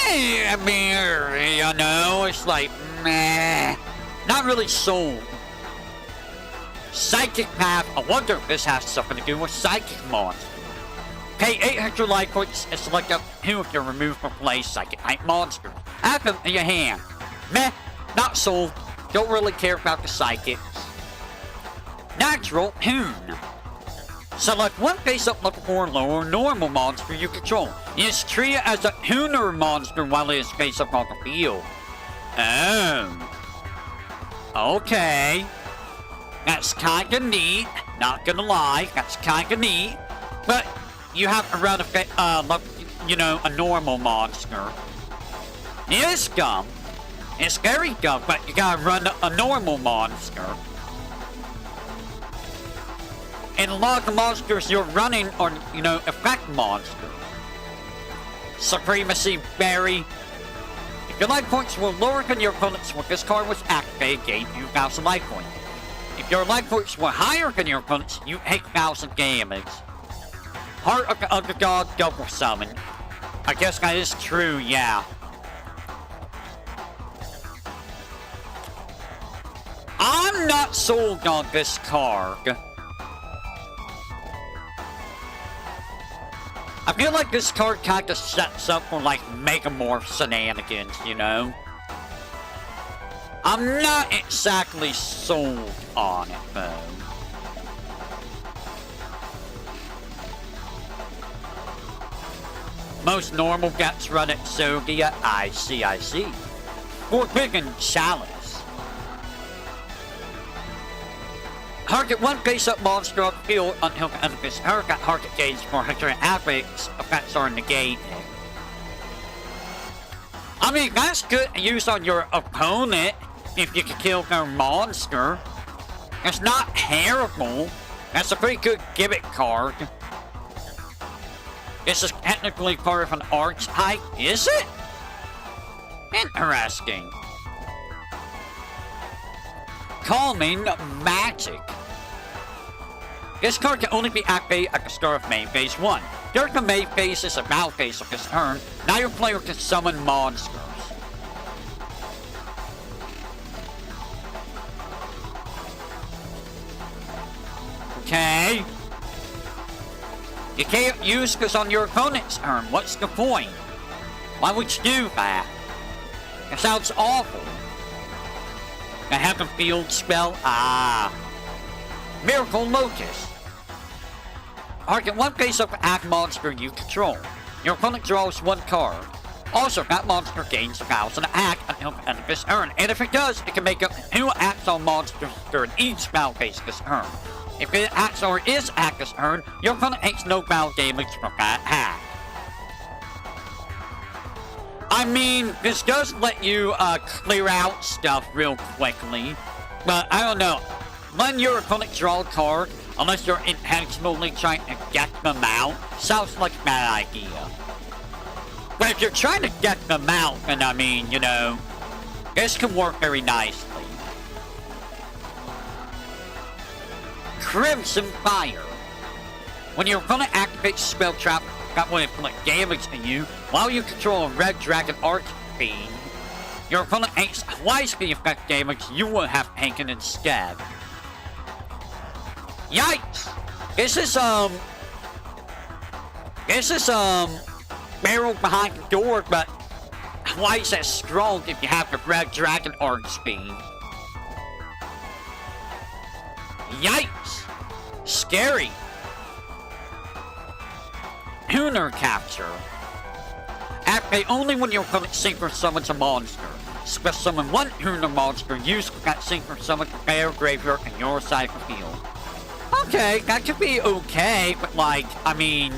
I mean, you know, it's like, meh. Not really sold. Psychic Path. I wonder if this has something to do with Psychic monster. Pay 800 life points and select up two of your remove from play Psychic type monsters. Add them in your hand. Meh. Not sold. Don't really care about the Psychics. Natural Hoon. Select one face-up level 4 lower normal monster you control. It is treated as a Hooner monster while it is face-up on the field. Oh. Okay. That's kinda neat. Not gonna lie, that's kinda neat. But you have to run a normal monster. It is dumb. It's very dumb, but you gotta run a normal monster. And a lot of the monsters you're running are, you know, effect monsters. Supremacy Berry. If your life points were lower than your opponent's when this card was activated, gain 2,000 life points. If your life points were higher than your opponent's, you take 1,000 damage. Heart of the Underdog double summon. I guess that is true, yeah. I'm not sold on this card. I feel like this card kinda sets up for like Megamorph shenanigans, you know? I'm not exactly sold on it though. Most normal guts run at Sogia. I see. Forbidden Chalice. Target one face-up monster on the field until the end of this target gains 400 average effects are negated. I mean, that's good to use on your opponent if you can kill their monster. It's not terrible. That's a pretty good gimmick card. This is technically part of an archetype, is it? Interesting. Calming Magic. This card can only be activated at the start of main phase 1. During the main phase is a battle phase of this turn, now your player can summon monsters. Okay. You can't use this on your opponent's turn. What's the point? Why would you do that? It sounds awful. I have a field spell. Miracle Locust. Target one face-up attack monster you control. Your opponent draws one card. Also, that monster gains 1,000 attack until the end of this turn. And if it does, it can make up 2 attacks on monsters during each spell phase this turn. If it acts or is attacked this turn, your opponent takes no battle damage from that attack. I mean, this does let you clear out stuff real quickly. But I don't know. When your opponent draws a card, unless you're intentionally trying to get them out, sounds like a bad idea. But if you're trying to get them out, then I mean, you know, this can work very nicely. Crimson Fire. When your opponent activates spell trap that will inflict damage to you while you control a red dragon archfiend, your opponent takes twice the effect damage you would have taken instead. Yikes! This is barrel behind the door, but twice as strong if you have the red dragon archfiend. Yikes! Scary. Tuner Capture. Activate only when your opponent synchro summons a monster. Special summon one tuner monster used that synchro summon from their graveyard and your side of the field. Okay, that could be okay, but like, I mean,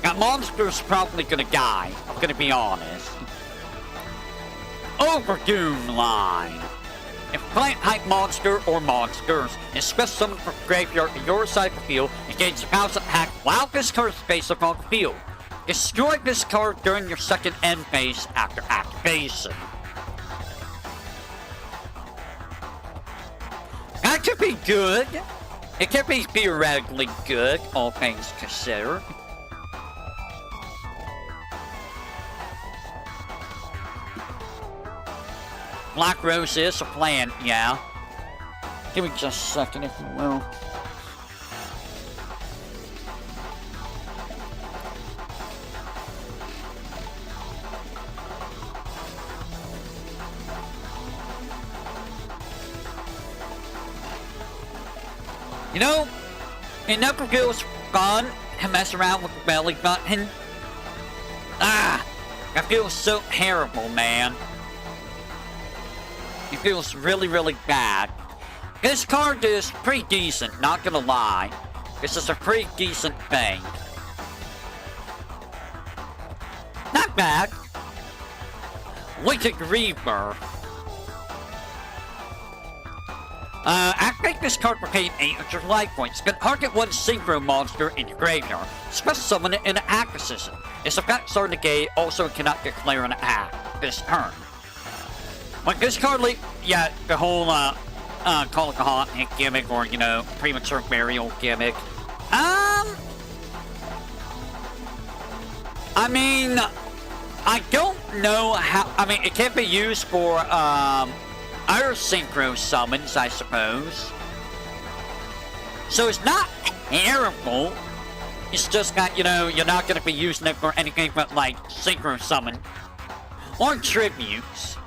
that monster's probably gonna die, I'm gonna be honest. Overdoom Line. If plant-type monster or monsters is special summoned from the graveyard to your side of the field, it gains 1,000 attack while this card is face up on the field. Destroy this card during your second end phase after activation. That could be good. It could be theoretically good, all things considered. Black Rose is a plant, yeah. Give me just a second, if you will. You know, it never feels fun to mess around with the belly button. That feels so terrible, man. It feels really, really bad. This card is pretty decent, not gonna lie. This is a pretty decent thing. Not bad. Wicked Reaper. Activate this card for paying 800 life points. Can target one synchro monster in your graveyard. Special summon it in an attack position. Its effects are negated, also cannot declare an attack this turn. When this card yeah, the whole, call it a hot hit gimmick, or, you know, premature burial gimmick. I mean, I don't know how, I mean, it can be used for, other synchro summons, I suppose. So it's not terrible. It's just that, you know, you're not going to be using it for anything but, like, synchro summon. Or tributes.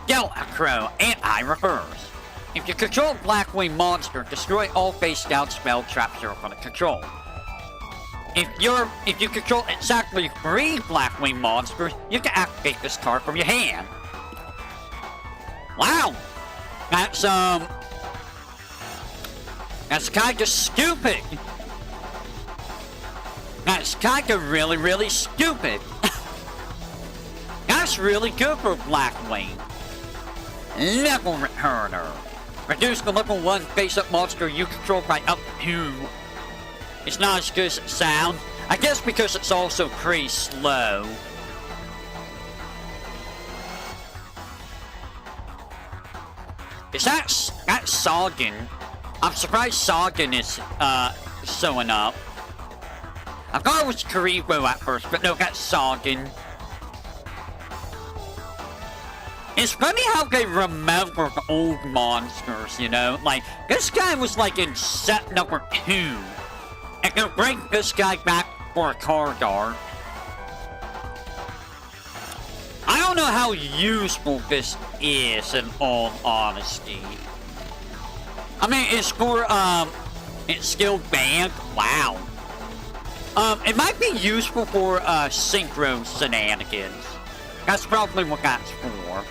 Delta Crow, anti-reverse. If you control a Blackwing monster, destroy all face-down spell traps your opponent control. If you control exactly 3 Blackwing monsters, you can activate this card from your hand. Wow! That's kinda stupid. That's kinda really, really stupid. That's really good for Blackwing. Level Returner. Reduce the level 1 face-up monster you control by up to 2. It's not as good as it sounds. I guess because it's also pretty slow. Is that Soggin? I'm surprised Soggin is showing up. I thought it was Karibo at first, but no, that's Soggin. It's funny how they remember the old monsters, you know? Like, this guy was like in set number 2. And they'll bring this guy back for a card art. I don't know how useful this is, in all honesty. I mean, it's for, it's skill band. Wow. It might be useful for, synchro shenanigans. That's probably what that's for.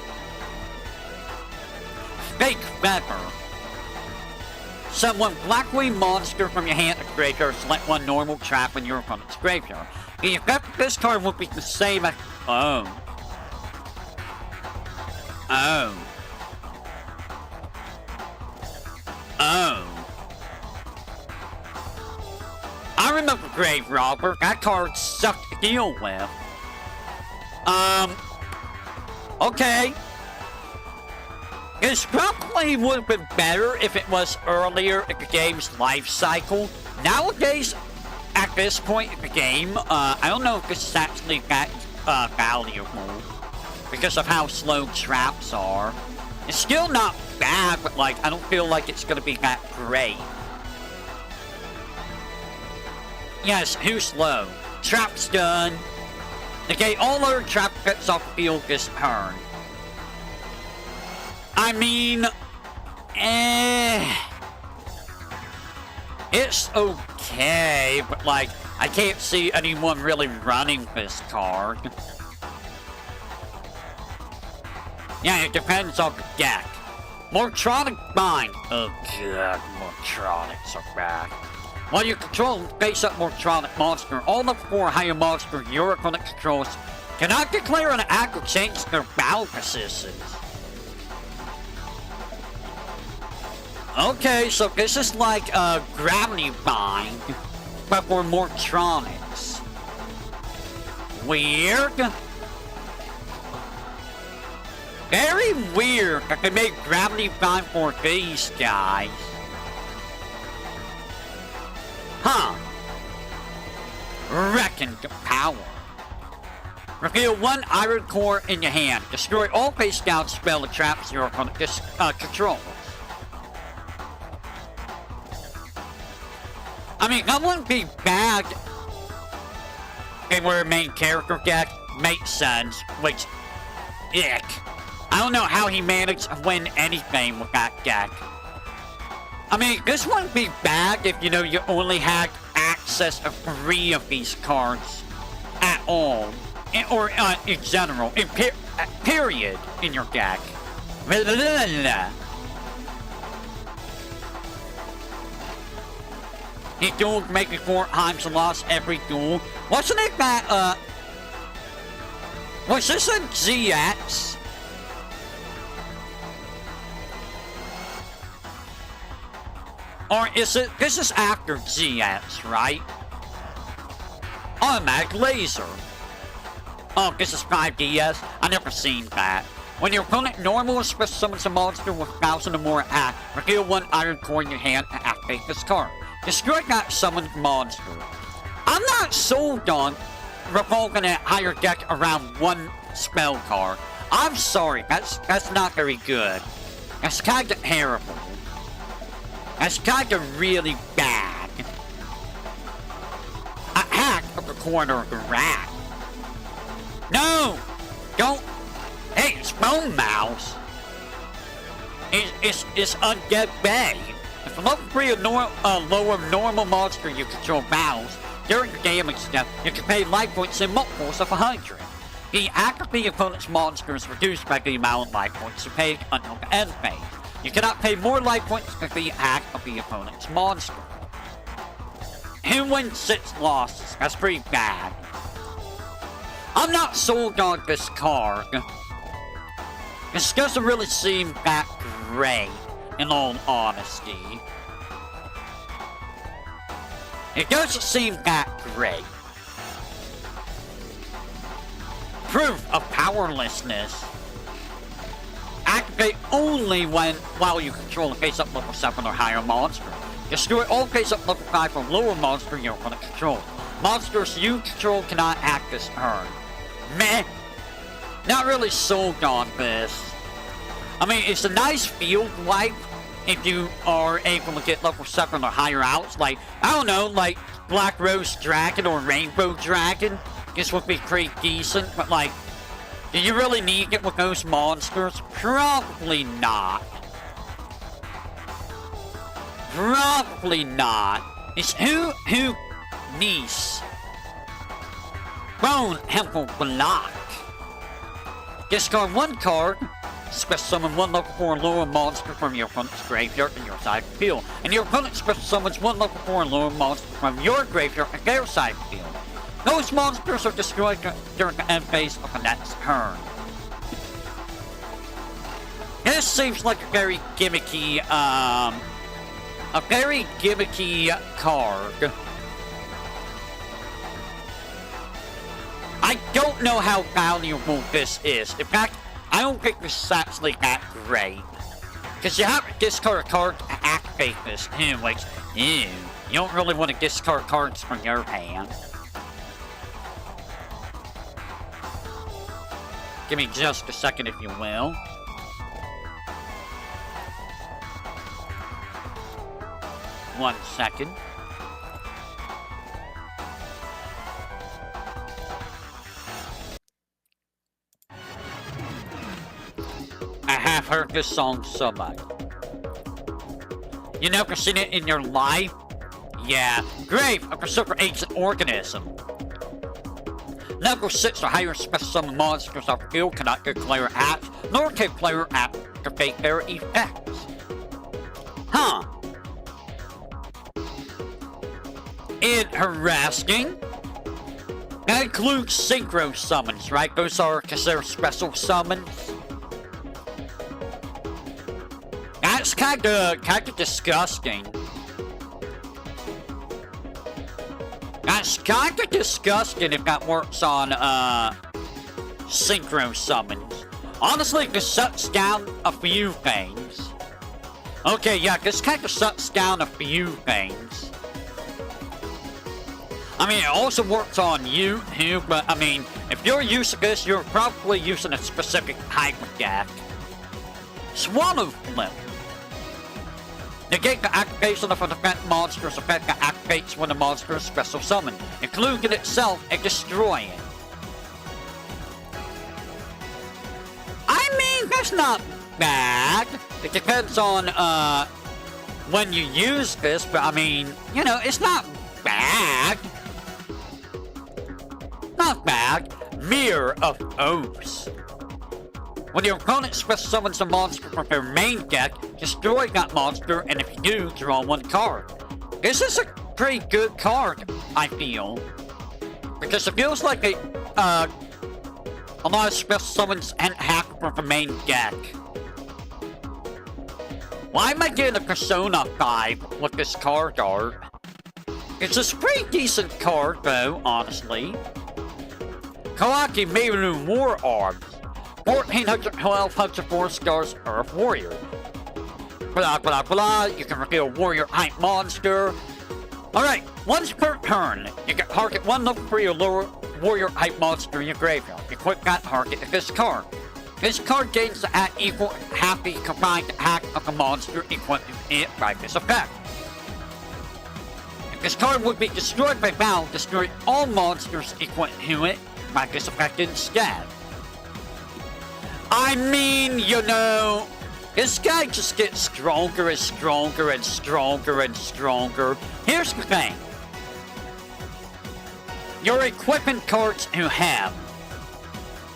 Fake feather. Summon Blackwing monster from your hand to graveyard. Select one normal trap in your opponent's graveyard. The effect of this card will be the same as... Oh. Oh. Oh. I remember Grave Robber. That card sucked to deal with. Okay. This probably would have been better if it was earlier in the game's life cycle. Nowadays, at this point in the game, I don't know if this is actually that valuable because of how slow traps are. It's still not bad, but like, I don't feel like it's gonna be that great. Yes, who's slow? Trap's done. Okay, all other trap gets off the field this turn. I mean, it's okay, but like, I can't see anyone really running this card. Yeah, it depends on the deck. Mortronic Bind. Oh god, Mortronics are back. While you control face up Mortronic monster, all the 4 higher monster your opponent controls cannot declare an act or change their battle positions. Okay, so this is like a Gravity Bind, but for Mortronics. Weird. Very weird that they made Gravity Bind for these guys. Huh. Reckon the power. Reveal 1 Iron Core in your hand. Destroy all face down spell and traps your opponent controls. I mean, that wouldn't be bad. They were a main character deck. Makes sense. Which, ick. I don't know how he managed to win anything with that deck. I mean, this wouldn't be bad if, you know, you only had access to 3 of these cards at all. Or in general. Period. In your deck. He duel make me 4 times a loss every duel. Wasn't it that, was this a GX? Or is it, this is after GX, right? Automatic laser. Oh, this is 5DS? I never seen that. When your opponent normally special summons a monster with 1,000 or more attack, reveal 1 Iron Core in your hand and activate this card. Destroy that summoned monster. I'm not sold on revolving a higher deck around 1 spell card. I'm sorry, that's not very good. That's kinda terrible. That's kinda really bad. A hack of the corner of the rat. No! Don't! Hey, it's Bone Mouse! It's Undead Bay. If a level 3 or lower normal monster you control battles, during the damage step, you can pay life points in multiples of 100. The act of the opponent's monster is reduced by the amount of life points you paid until the end phase. You cannot pay more life points than the act of the opponent's monster. Who wins 6 losses? That's pretty bad. I'm not sold on this card. This doesn't really seem that great, in all honesty. It doesn't seem that great. Proof of powerlessness. Activate only while you control a face-up level 7 or higher monster. Destroy all face-up level 5 or lower monster you're going to control. Monsters you control cannot act this turn. Meh. Not really sold on this. I mean, it's a nice field wipe if you are able to get level 7 or higher outs. Like, I don't know, like Black Rose Dragon or Rainbow Dragon. This would be pretty decent, but like, Do you really need it with those monsters? Probably not. Probably not. It's who needs Bone Temple Block. Discard one card. Special summon one level 4 lower monster from your opponent's graveyard and your side of the field. And your opponent special summons one level 4 lower monster from your graveyard and their side of the field. Those monsters are destroyed during the end phase of the next turn. This seems like a very gimmicky, card. I don't know how valuable this is. In fact, I don't think this is actually that great. Because you have to discard a card to activate this too, which, you don't really want to discard cards from your hand. Give me just a second, if you will. One second. I have heard this song so much. You never seen it in your life? Yeah. Grave, a super ancient organism. Level 6 or higher special summon monsters of the field cannot get player acts, nor can player activate their effects. Huh. Interesting. That includes synchro summons, right? Those are considered special summons. That's kinda disgusting. That's kinda disgusting if that works on, synchro summons. Honestly, this shuts down a few things. Okay, yeah, this kinda shuts down a few things. I mean, it also works on you, too, but, I mean, if you're using this, you're probably using a specific type of deck. Swallow Flip. Negate the activation of an event monster's effect that activates when the monster is special summoned, including itself and destroy it. I mean, that's not bad. It depends on, when you use this, but I mean, you know, it's not bad. Not bad. Mirror of Oaths. When your opponent special summons a monster from their main deck, destroy that monster, and if you do, draw one card. This is a pretty good card, I feel. Because it feels like a lot of special summons and hack from the main deck. Why am I getting a Persona 5 with this card art? It's a pretty decent card, though, honestly. Kawaki Meru War Arms. 1400, 1200 4-stars Earth Warrior. Blah, blah, blah. You can reveal Warrior type monster. Alright, once per turn, you can target one level 3 or lower Warrior type monster in your graveyard. Equip that target with this card. This card gains the equal half the combined attack of the monster equipping it by this effect. If this card would be destroyed by battle, destroy all monsters equipped to it by this effect instead. I mean, you know, this guy just gets stronger and stronger and stronger and stronger. Here's the thing. Your equipment cards you have,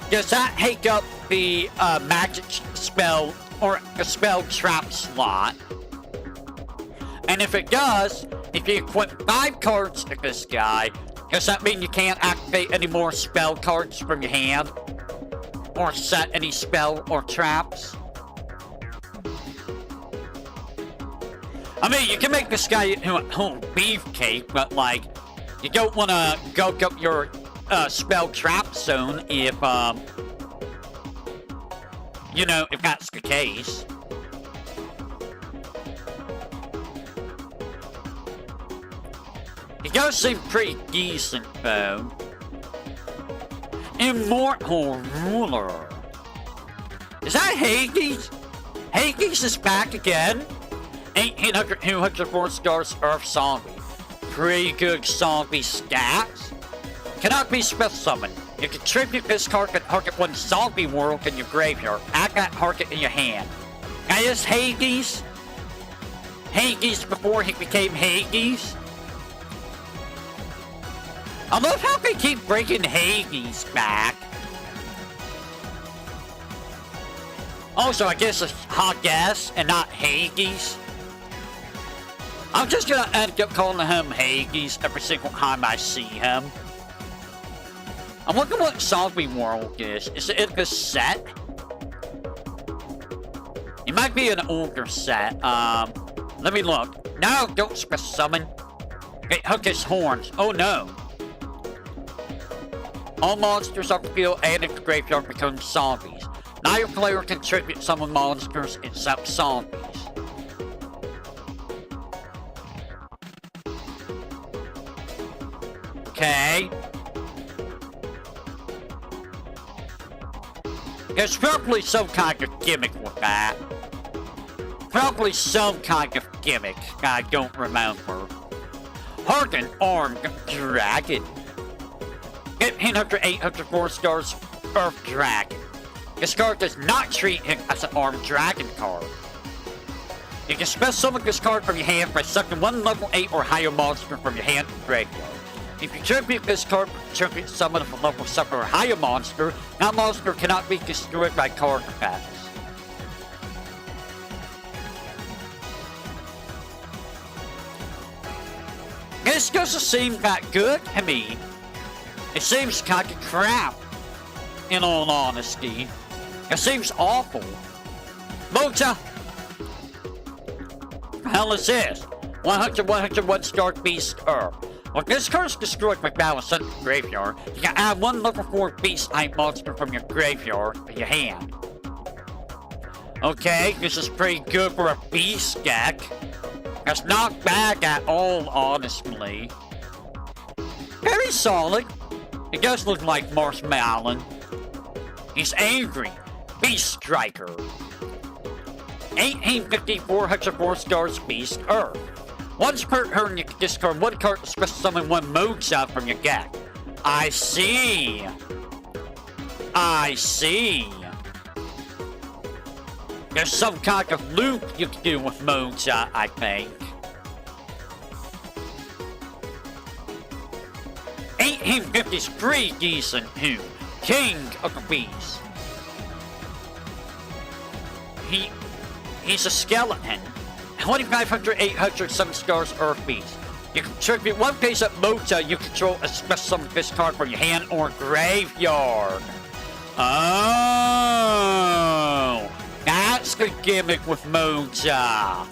does that take up the magic spell or the spell trap slot? And if it does, if you equip 5 cards to this guy, does that mean you can't activate any more spell cards from your hand? Or set any spell or traps? I mean, you can make this guy into a whole beefcake, but like, you don't want to go up your spell trap zone if, you know, if that's the case. He does seem pretty decent, though. Immortal Ruler. Is that Hades? Hades is back again. 1800, 200, 4-stars Earth Zombie. Pretty good zombie stats. Cannot be special summoned. You contribute this card and target one zombie world in your graveyard. Add that target in your hand. Now this Hades. Hades before he became Hades. I love how they keep bringing Hades back. Also, I guess it's Hades and not Hades. I'm just gonna end up calling him Hades every single time I see him. I'm looking what Zombie World is. Is it in this set? It might be an older set. Let me look. No, don't special summon. Okay, hook his horns. Oh no. All monsters on the field and in the graveyard become zombies. Now your player can contribute summon monsters except zombies. Okay. There's probably some kind of gimmick with that. Probably some kind of gimmick I don't remember. Hardened Armed Dragon. Get 800 4 stars Earth Dragon. This card does not treat him as an armed dragon card. You can special summon this card from your hand by sucking one level 8 or higher monster from your hand to graveyard. If you tribute this card, tribute summon of a level 7 or higher monster, that monster cannot be destroyed by card effects. This doesn't seem that good to me. It seems kind of crap, in all honesty. It seems awful. Mota! What the hell is this? 100 star Beast Earth. When this card is destroyed by battle sent to the graveyard, you can add one level 4 beast type monster from your graveyard to your hand. Okay, this is pretty good for a beast deck. That's not bad at all, honestly. Very solid. It does look like Marshmallow. He's angry. Beast Striker. 1850 404 stars Beast Earth. Once per turn, you can discard one card to special summon one Mocha from your deck. I see. I see. There's some kind of loop you can do with Mocha, I think. 1850's pretty decent too. King of the Beast. He's a skeleton. 2500 800 7 stars Earth Beast. You can contribute one face up Mocha you control a special summon this card from your hand or graveyard. Oh, that's the gimmick with Mocha.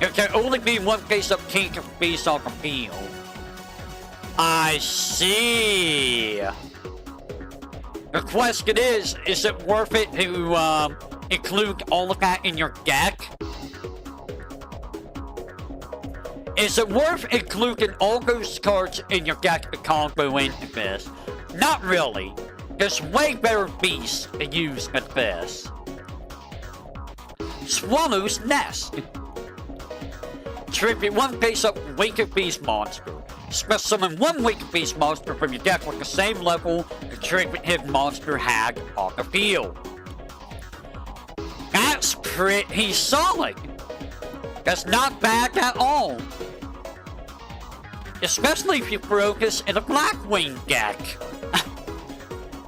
There can only be one face up King of the Beast on the field. I see. The question is it worth it to include all of that in your deck? Is it worth including all those cards in your deck to combo into this? Not really. There's way better beasts to use than this. Swallow's Nest. Tribute one face-up Wicked Beast monster. Special summon one Wicked Beast monster from your deck with the same level the tribute his monster had on the field. That's pretty solid. That's not bad at all. Especially if you focus in a Blackwing deck.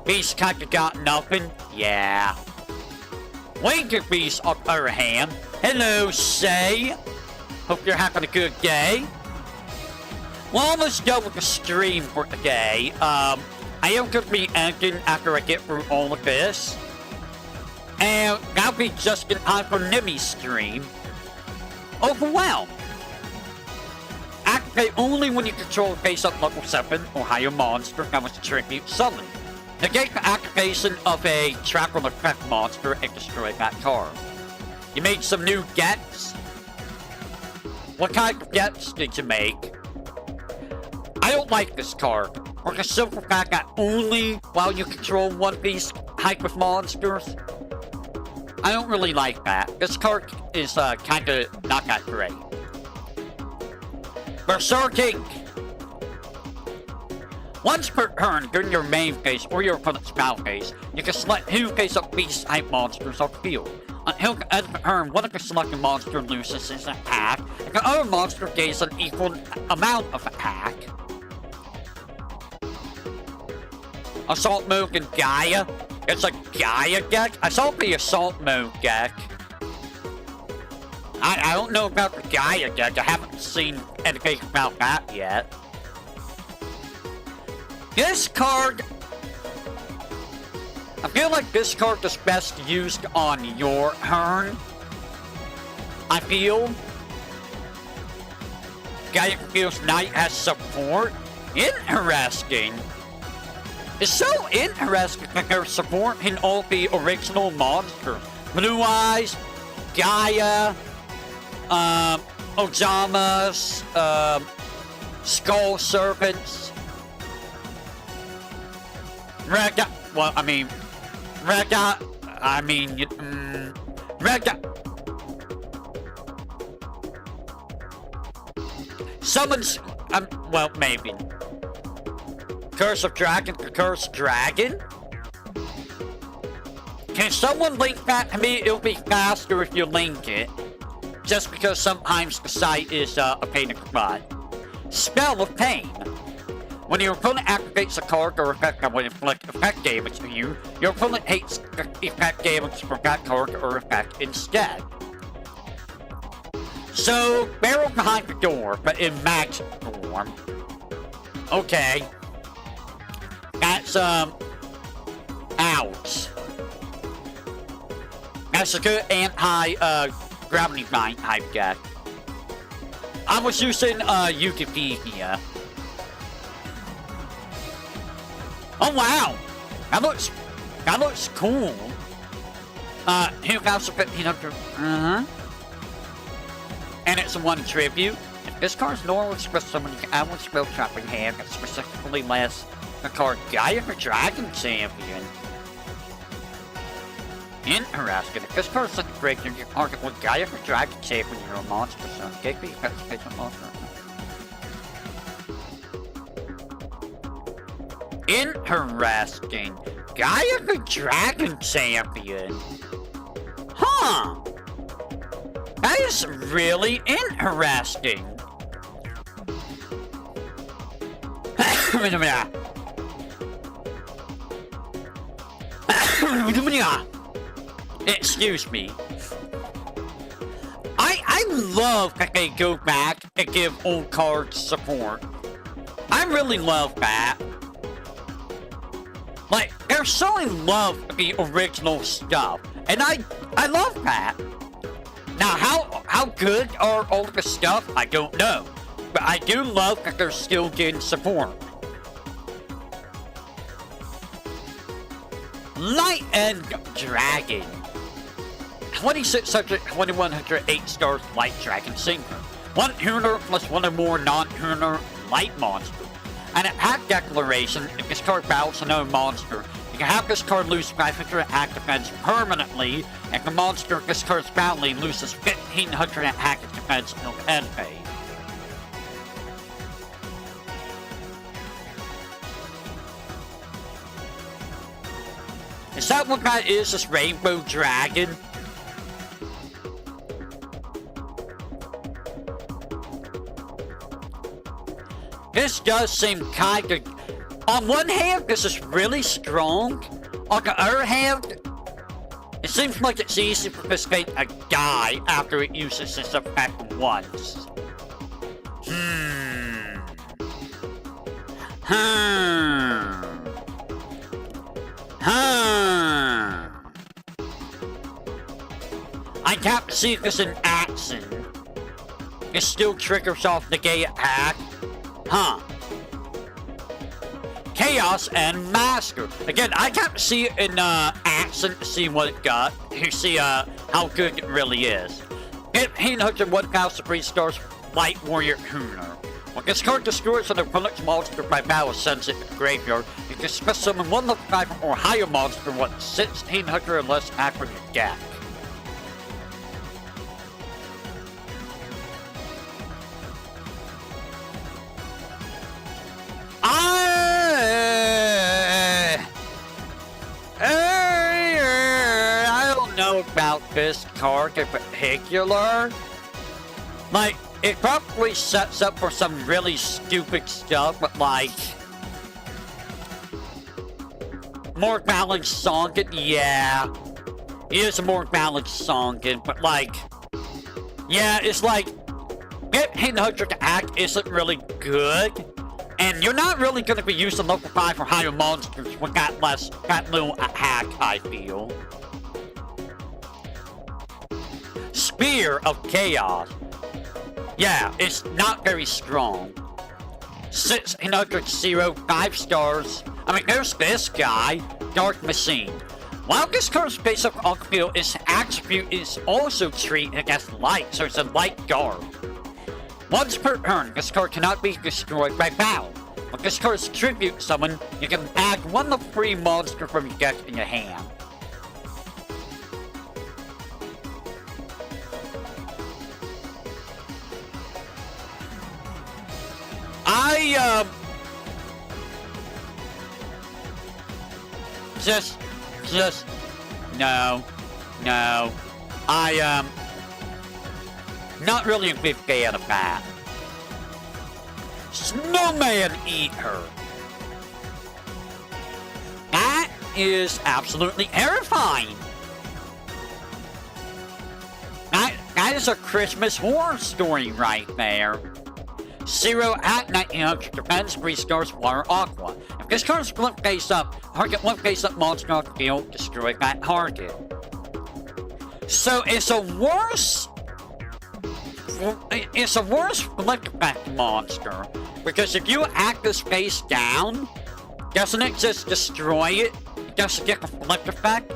Beast kinda got nothing? Yeah. Wicked Beast on the other hand. Hello, Say. Hope you're having a good day. We're almost done with the stream for today. I am going to be ending after I get through all of this. And that'll be just in time for Nimmy's stream. Overwhelmed. Activate only when you control a face-up level 7 or higher monster that was tribute summon. Negate the activation of a trap or effect monster and destroy that card. You made some new gets. What kind of gets did you make? I don't like this card. For the simple fact that only while you control one of these type of monsters. I don't really like that. This card is kinda not that great. Berserking! Once per turn during your main phase or your opponent's battle phase, you can select who face-up beast-type monsters on the field. Until the end of the turn, one of the selected monsters loses its attack, and the other monster gains an equal amount of attack. Assault mode in Gaia. It's a Gaia deck? I saw the Assault mode deck. I don't know about the Gaia deck. I haven't seen anything about that yet. This card... I feel like this card is best used on your turn. I feel. Gaia Confused Knight has support. Interesting. It's so interesting that their support can all be original monsters. Blue Eyes, Gaia, Ojamas, Skull Serpents. Rega, well, I mean, Rega, Rega. Summons, well, maybe. Curse of Dragon to Curse Dragon? Can someone link that to me? It'll be faster if you link it. Just because sometimes the site is a pain in the butt. Spell of Pain. When your opponent activates a card or effect that will inflict effect damage to you, your opponent takes the effect damage from that card or effect instead. So, barrel behind the door, but in magic form. Okay. That's, ouch. That's a good anti-gravity bind type deck. I was using, Yugioh here. Oh, wow. That looks cool. 2,1500. And it's a 1 tribute. If this card's normal express summon, you can add 1 spell trap in hand that specifically lasts the card Gaia for Dragon Champion. Interesting. If this card's like a break, you can target 1 Gaia for Dragon Champion in your monster zone. Take the effects of patient monster. Interesting. Gaia for Dragon Champion. Huh. That is really interesting. Excuse me. I love that they go back and give old cards support. I really love that. Like, they're so in love with the original stuff. And I love that. Now, how good are all the stuff? I don't know. But I do love that they're still getting support. Light and Dragon. 2600, 2108 stars Light Dragon Synchro. 1 tuner plus 1 or more non-tuner light monster. An attack declaration, if this card battles another monster, you can have this card lose 500 attack defense permanently, and the monster this card's battling loses 1500 attack defense until the end phase. Is that what that is, this Rainbow Dragon? This does seem kind of... On one hand, this is really strong. On the other hand, it seems like it's easy for this thing to die after it uses this effect once. I can't see this in action. It still triggers off the gay attack. Huh. Chaos and Master. Again, I can't see it in action to see what it got. To see how good it really is. 1500 1,003 stars Light Warrior Tuner. When this card destroys an opponent's monster by battle sends it to the graveyard, you can special summon 1 level 5 or higher monster with 1600 or less attack from your deck. this card in particular, like, it probably sets up for some really stupid stuff, but like, more balanced Sonkin, yeah. It is a more balanced Sonkin, but like, yeah, it's like, hitting 100 to act isn't really good. And you're not really going to be using level 5 or higher monsters with that little hack, I feel. Spear of Chaos. Yeah, it's not very strong. 600 5 stars. I mean, there's this guy, Dark Machine. While this card's basic skill, its attribute is also treated against light, so it's a light guard. Once per turn, this card cannot be destroyed by battle. When this card's tribute summon, you can add one level 3 monster from your deck in your hand. No. Not really a big fan of that. Snowman Eater. That is absolutely terrifying. That is a Christmas horror story right there. 0 at 1900 defense, 3 stars, water, aqua. If this card is flip face up, target one face up monster on the field, destroy that target. So it's a worse flip effect monster, because if you act this face down, doesn't it just destroy it? It doesn't get a flip effect?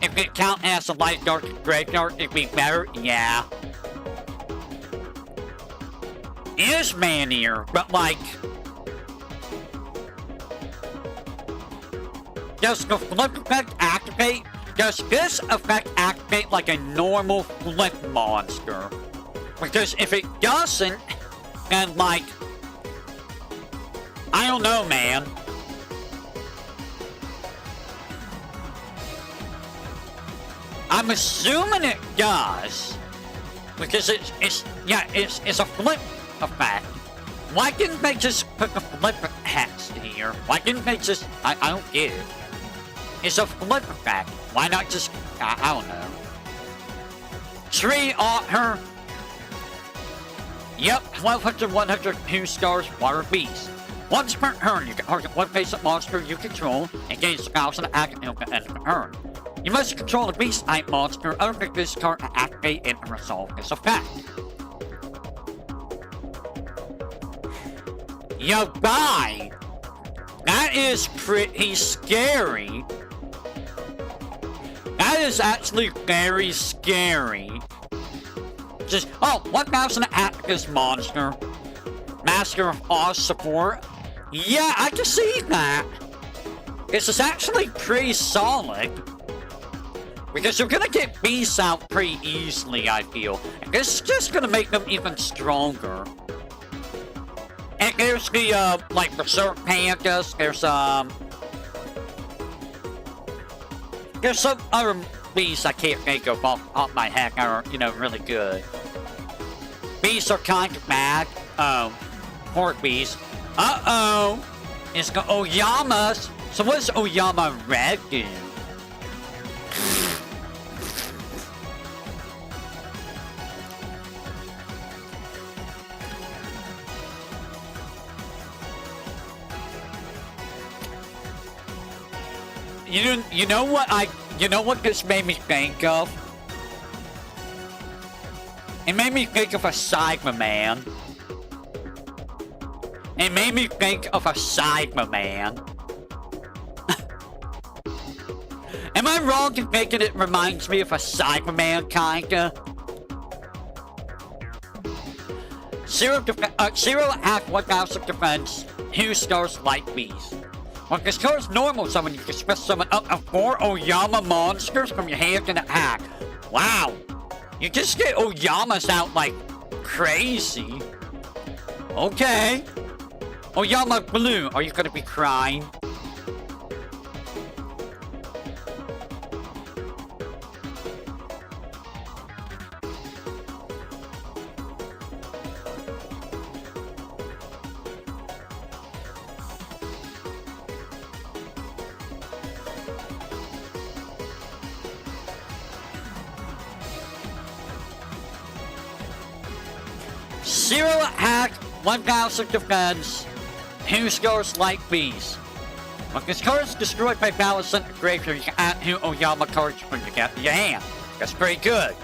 If it count as a light dark graveyard, it'd be better, yeah. It is manier, but like, does the flip effect activate? Does this effect activate like a normal flip monster? Because if it doesn't, then like, I don't know, man. I'm assuming it does, because it's a flip effect. Why didn't they just put the flip hex here? Why didn't they just? I don't get it. It's a flip effect. Why not just? I don't know. Tree Otter. Yep, 1200, 100, 2 stars, water beast. Once per turn, you can target one face-up monster you control and gain spells and act until the end of the turn. You must control the beast type monster, other this card to activate and resolve this effect. Yo, bye! That is pretty scary. That is actually very scary. Just, 1000 Atticus monster. Master of Oz support. Yeah, I can see that. This is actually pretty solid. Because you're gonna get beasts out pretty easily, I feel. And this is just gonna make them even stronger. And there's the, like, Berserk Pandas. There's some other beasts I can't think of off my head are, really good. Beasts are kind of bad. Pork beasts. It's got Oyamas. So what does Oyama Red do? You know what this made me think of? It made me think of a Cyberman. It made me think of a Cyberman. Am I wrong in thinking it reminds me of a Cyberman, kinda? Zero at 1000 defense, 2 stars light beast. When this card's normal summon, you can special summon up to 4 Oyama monsters from your hand and attack. Wow! You just get Oyamas out like crazy. Okay. Oyama Blue, are you gonna be crying? 0 attack, 1000 defense, 2 scores like bees. When this card is destroyed by battle center graveyard, you can add 2 Oyama cards when you get to your hand. That's pretty good.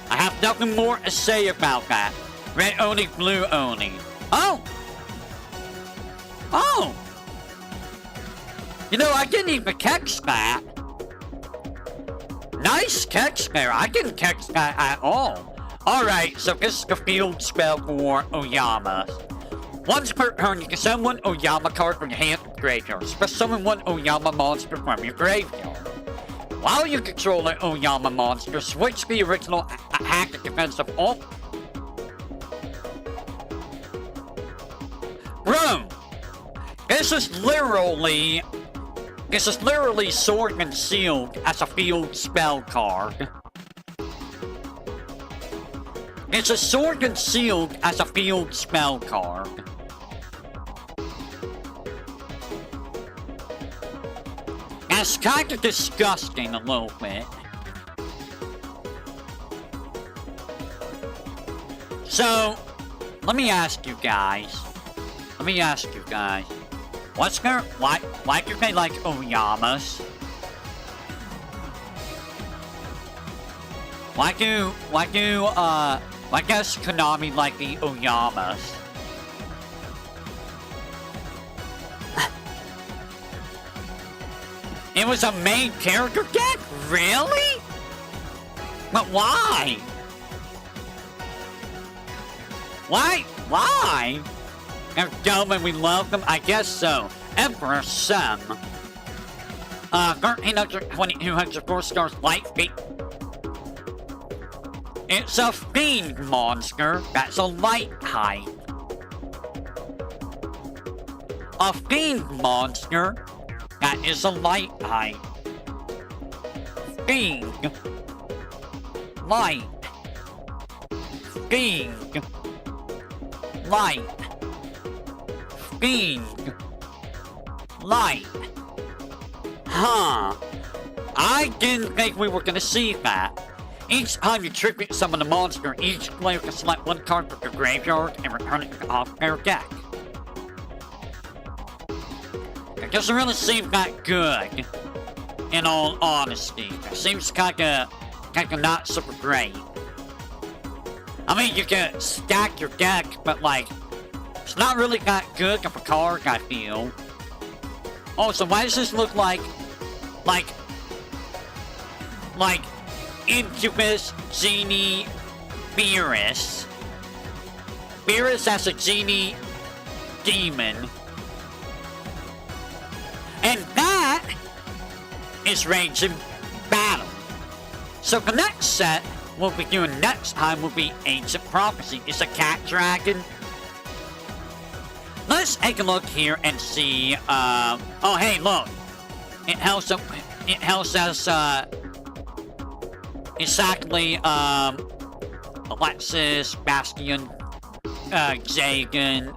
I have nothing more to say about that. Red only, blue only. Oh! Oh! You know, I didn't even catch that. Nice catch there. I didn't catch that at all. Alright, so this is the field spell for Oyama. Once per turn, you can summon 1 Oyama card from your hand to the graveyard. Special summon 1 Oyama monster from your graveyard. While you control an Oyama monster, switch the original attack and defense of all. Bro! This is literally Sword and Shield as a field spell card. It's a Sword and Shield as a field spell card. That's kind of disgusting a little bit. So, let me ask you guys. Why do they like Oyamas? Why does Konami like the Oyamas? It was a main character deck? Really? But why? Why? They're dumb and we love them? I guess so. Emperor Sem. 1300, 2200, 4 stars, light feet. It's a fiend monster. That's a light type. A fiend monster. That is a light type. Fiend. Light. Fiend. Light. Fiend. Light. Huh. I didn't think we were gonna see that. Each time you tribute summon a monster, each player can select 1 card from their graveyard and return it off their deck. It doesn't really seem that good, in all honesty. It seems kinda not super great. I mean, you can stack your deck, but like, it's not really that good of a card, I feel. Oh, so why does this look like Incubus, Genie, Beerus? Beerus as a Genie Demon. And that is Raging Battle. So the next set we'll be doing next time will be Ancient Prophecy. It's a cat dragon. Let's take a look here and see, oh hey, look. It helps us, exactly, Alexis, Bastion, Zagan,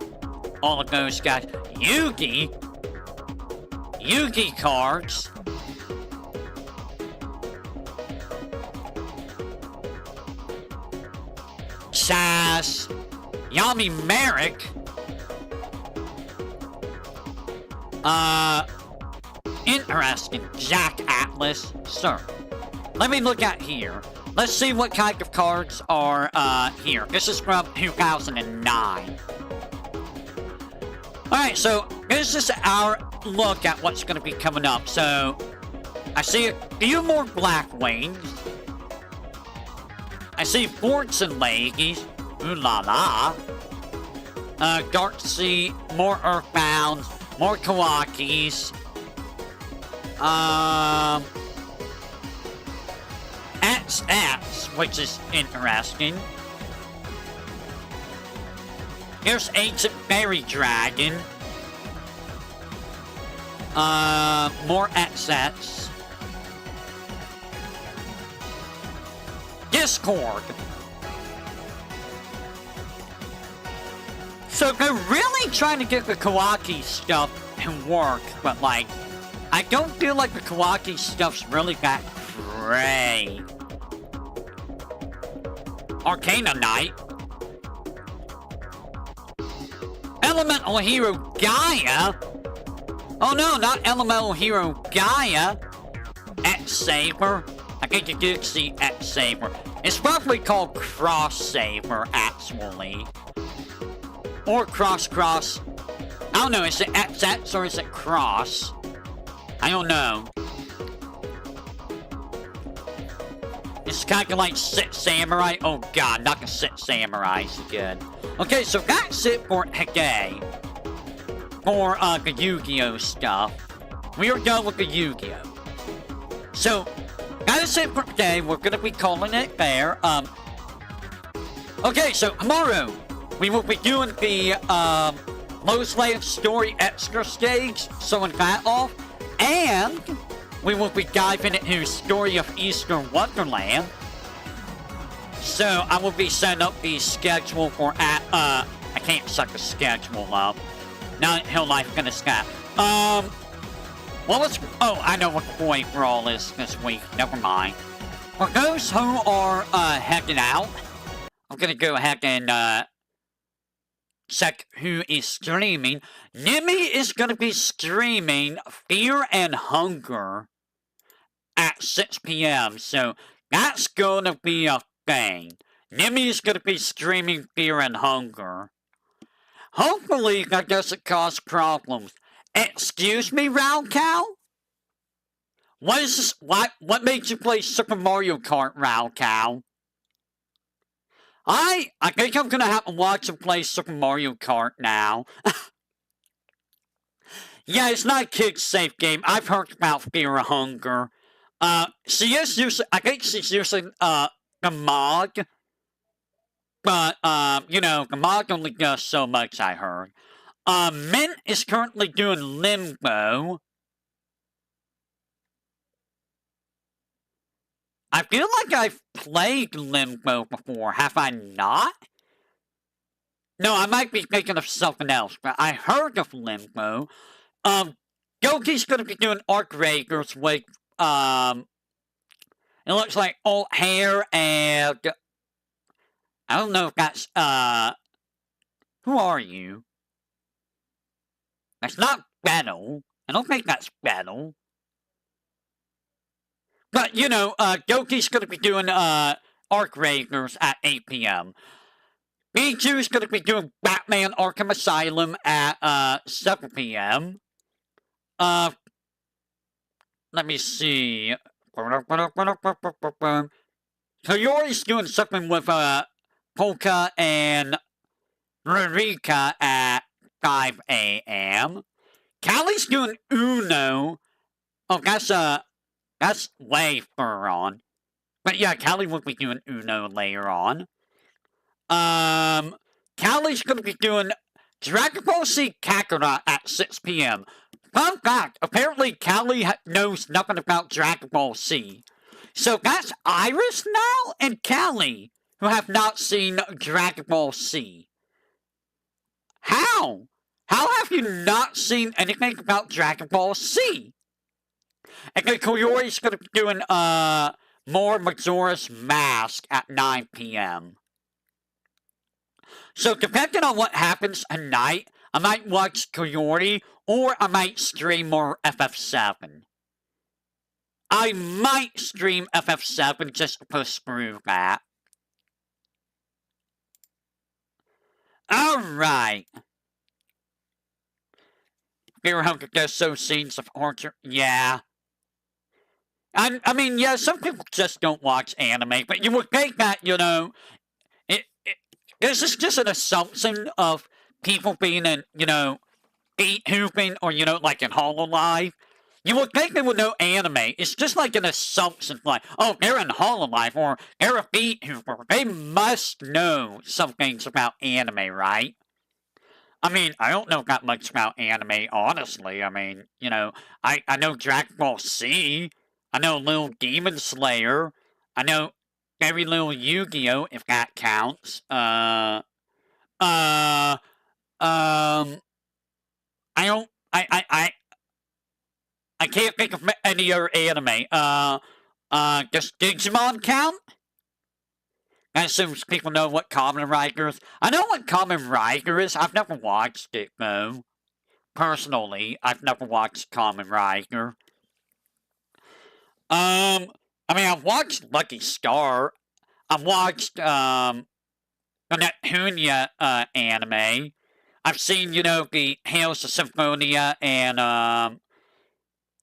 all of those guys. Yugi cards. Sass, Yami Merrick. Interesting. Jack Atlas, sir. Let me look at here. Let's see what kind of cards are, here. This is from 2009. Alright, so this is our look at what's going to be coming up. So, I see a few more Black Wings. I see Forts and Ladies. Ooh la la. Darksea, more Earthbound, more Kawakis. XX, which is interesting. Here's Ancient Fairy Dragon. More XX. Discord. So they're really trying to get the Kawaki stuff to work, but like, I don't feel like the Kawaki stuff's really that great. Arcana Knight. Elemental Hero Gaia. Oh no, not Elemental Hero Gaia. X-Saber. I think you did see X-Saber. It's probably called Cross-Saber, actually. Or Cross. I don't know, is it XX or is it Cross? I don't know. It's kind of like Six Samurai. Oh god, not the Six Samurais again. Okay, so that's it for today. For the Yu-Gi-Oh stuff. We are done with the Yu-Gi-Oh. So, that is it for today. We're gonna be calling it there. Okay, so tomorrow we will be doing the Lost Land Story Extra stage, showing that off, and we will be diving into Story of Easter Wonderland. So I will be setting up the schedule for I can't set the schedule up. Not until Life gonna snap. What was... Oh, I know what the point for all this week. Never mind. For those who are, heading out, I'm gonna go ahead and, check who is streaming. Nimi is gonna be streaming Fear and Hunger at 6 p.m. So, that's gonna be a thing. Nimi is gonna be streaming Fear and Hunger. Hopefully, that doesn't cause problems. Excuse me, Round Cow? What is this? What made you play Super Mario Kart, Round Cow? I think I'm gonna have to watch him play Super Mario Kart now. Yeah, it's not a kid-safe game. I've heard about Fear of Hunger. She is using, I think she's using, the mod. But, you know, the mod only does so much, I heard. Mint is currently doing Limbo. I feel like I've played Limbo before, have I not? No, I might be thinking of something else, but I heard of Limbo. Yogi's gonna be doing Arc Raiders with, it looks like old hair and... I don't know if that's, who are you? That's not Battle. I don't think that's Battle. But, you know, Yogi's gonna be doing, Arc Raiders at 8 p.m. B2's gonna be doing Batman Arkham Asylum at, 7 p.m. Let me see. Toyori's doing something with, Polka and Rurika at 5 a.m. Callie's doing Uno. Oh, that's way further on. But yeah, Callie will be doing Uno later on. Callie's gonna be doing Dragon Ball Z Kakarot at 6 p.m. Fun fact, apparently Callie knows nothing about Dragon Ball Z. So that's Iris now and Callie, who have not seen Dragon Ball Z. How? How have you not seen anything about Dragon Ball Z? And then Koyori's gonna be doing, more Majora's Mask at 9 p.m. So depending on what happens tonight, I might watch Koyori, or I might stream more FF7. I might stream FF7 just to push through that. Alright. Fear Hunter does show scenes of torture. Yeah. I mean, yeah, some people just don't watch anime, but you would think that, you know, this is just an assumption of people being in, you know, VTubing or, you know, like in HoloLive. You would think they would know anime. It's just like an assumption, like, oh, they're in HoloLive or they're a VTuber. They must know some things about anime, right? I mean, I don't know that much about anime, honestly. I mean, you know, I know Dragon Ball Z. I know Little Demon Slayer. I know very little Yu-Gi-Oh, if that counts. I don't, I can't think of any other anime. Does Digimon count? I assume people know what Kamen Rider is. I know what Kamen Rider is. I've never watched it, though. Personally, I've never watched Kamen Rider. I mean, I've watched Lucky Star. I've watched, the Nethunia, anime. I've seen, the Hails of Symphonia and,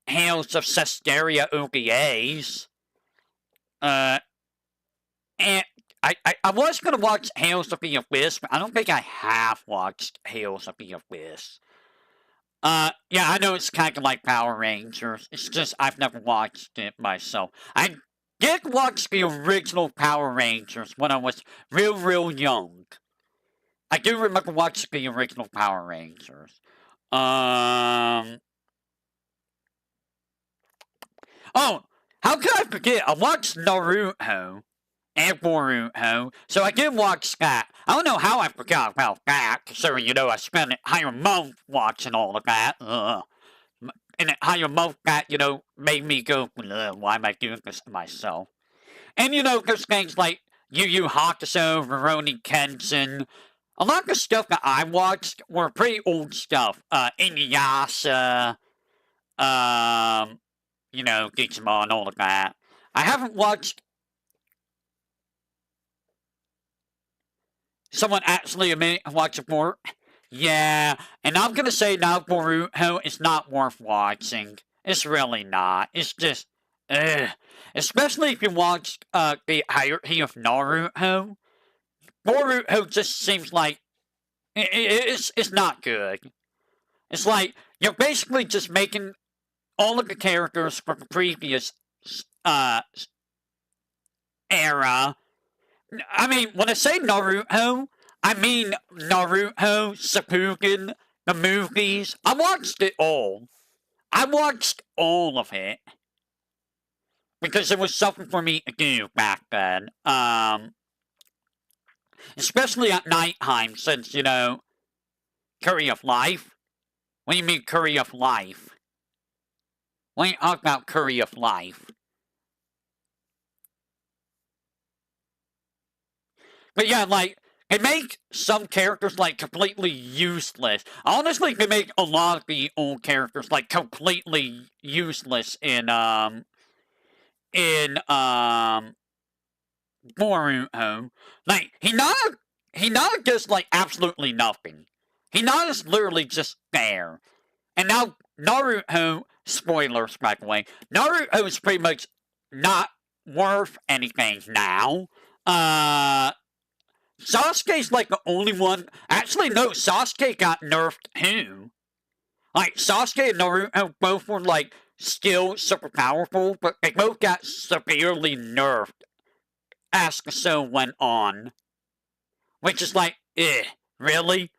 Hails of Cesteria OVAs. And I was gonna watch Hails of the Abyss, but I don't think I have watched Hails of the Abyss. Yeah, I know it's kind of like Power Rangers. It's just I've never watched it myself. I did watch the original Power Rangers when I was real young. I do remember watching the original Power Rangers. Oh, how could I forget? I watched Naruto and Boruto, so I did watch that. I don't know how I forgot about that, considering, I spent an entire month watching all of that. An entire month that, made me go, why am I doing this to myself? And, there's things like Yu Yu Hakusho, Rurouni Kenshin. A lot of the stuff that I watched were pretty old stuff. Inuyasha, Digimon, all of that. I haven't watched... Someone actually admitted to watching more. Yeah, and I'm gonna say now Boruto is not worth watching. It's really not. It's just, especially if you watch the hierarchy of Naruto. Boruto just seems like it's not good. It's like you're basically just making all of the characters from the previous era. I mean, when I say Naruto, I mean Naruto, Shippuden, the movies. I watched it all. I watched all of it. Because it was something for me to do back then. Especially at nighttime, since, Curry of Life. What do you mean, Curry of Life? When you talk about Curry of Life. But yeah, like, they make some characters, like, completely useless. Honestly, they make a lot of the old characters, like, completely useless in Boruto. Like, Hinata does, like, absolutely nothing. Hinata's literally just there. And now, Naruto, spoilers, by the way, Naruto is pretty much not worth anything now. Sasuke's like the only one. Actually, no, Sasuke got nerfed too. Like, Sasuke and Naruto both were, like, still super powerful, but they both got severely nerfed as the show went on. Which is like, really?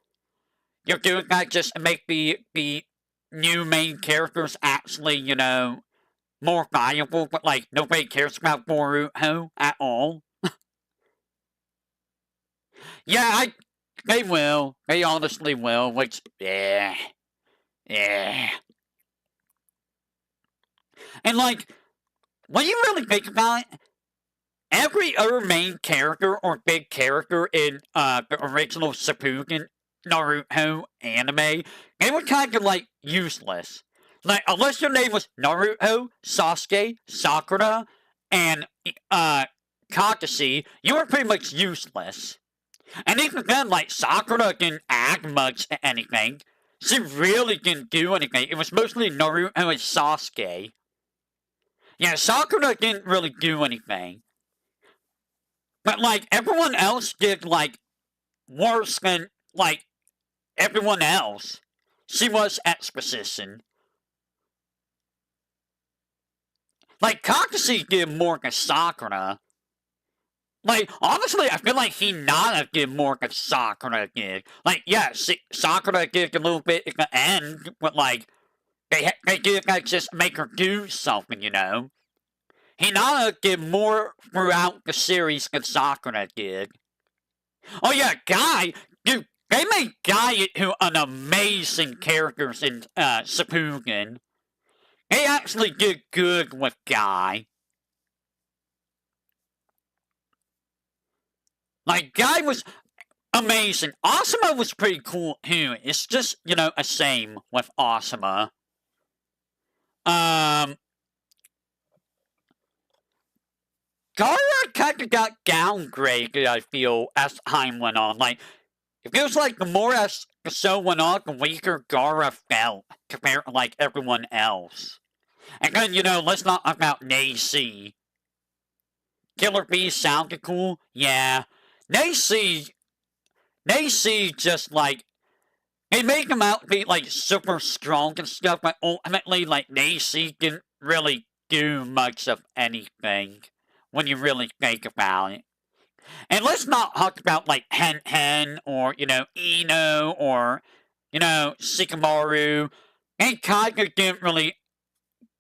You're doing that just to make the new main characters actually, more valuable, but, like, nobody cares about Boruto at all? Yeah, they will. They honestly will, which, yeah. And, like, when you really think about it, every other main character or big character in, the original Shippuden Naruto anime, they were kind of, like, useless. Like, unless your name was Naruto, Sasuke, Sakura, and, Kakashi, you were pretty much useless. And even then, like, Sakura didn't add much to anything. She really didn't do anything. It was mostly Naruto and Sasuke. Yeah, Sakura didn't really do anything. But, like, everyone else did, like, worse than, like, everyone else. She was exposition. Like, Kakashi did more than Sakura. Like, honestly, I feel like Hinata did more than Sakura did. Like, yeah, Sakura did a little bit at the end, but, like, they did, like, just make her do something, Hinata did more throughout the series than Sakura did. Oh, yeah, Guy, dude, they made Guy into an amazing character in, Shippuden. They actually did good with Guy. Like, guy was amazing. Asuma was pretty cool, too. It's just, you know, a shame with Asuma. Gaara kind of got downgraded, I feel, as time went on. Like, it feels like the more as the show went on, the weaker Gaara felt compared to, like, everyone else. And then, you know, let's not talk about Nacy. Killer Bee sounded cool? Yeah. Nacy just, like, they make him out to be, like, super strong and stuff, but ultimately, like, Nacy didn't really do much of anything when you really think about it. And let's not talk about, like, Hen or, you know, Ino or, you know, Shikamaru. They kind of didn't really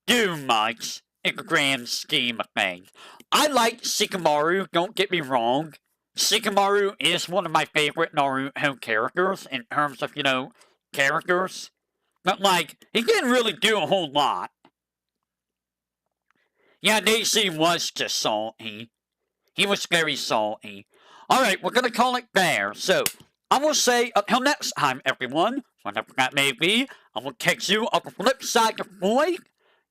do much in the grand scheme of things. I like Shikamaru, don't get me wrong. Shikamaru is one of my favorite Naruto characters in terms of, you know, characters. But, like, he didn't really do a whole lot. Yeah, Nacy was just salty. He was very salty. Alright, we're gonna call it there. So, I will say, until next time, everyone, whatever that may be, I will catch you on the flip side of the void.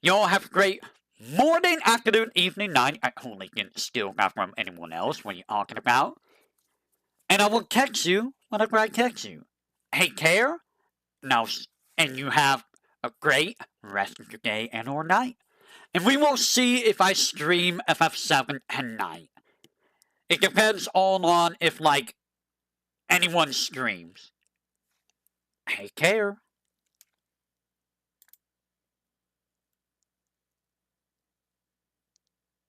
Y'all have a great morning, afternoon, evening, night. I totally didn't steal that from anyone else. What are you talking about? And I will catch you whenever I catch you. Take care. Now, and you have a great rest of your day and or night. And we will see if I stream FF7 tonight. It depends all on if, like, anyone streams. Take care.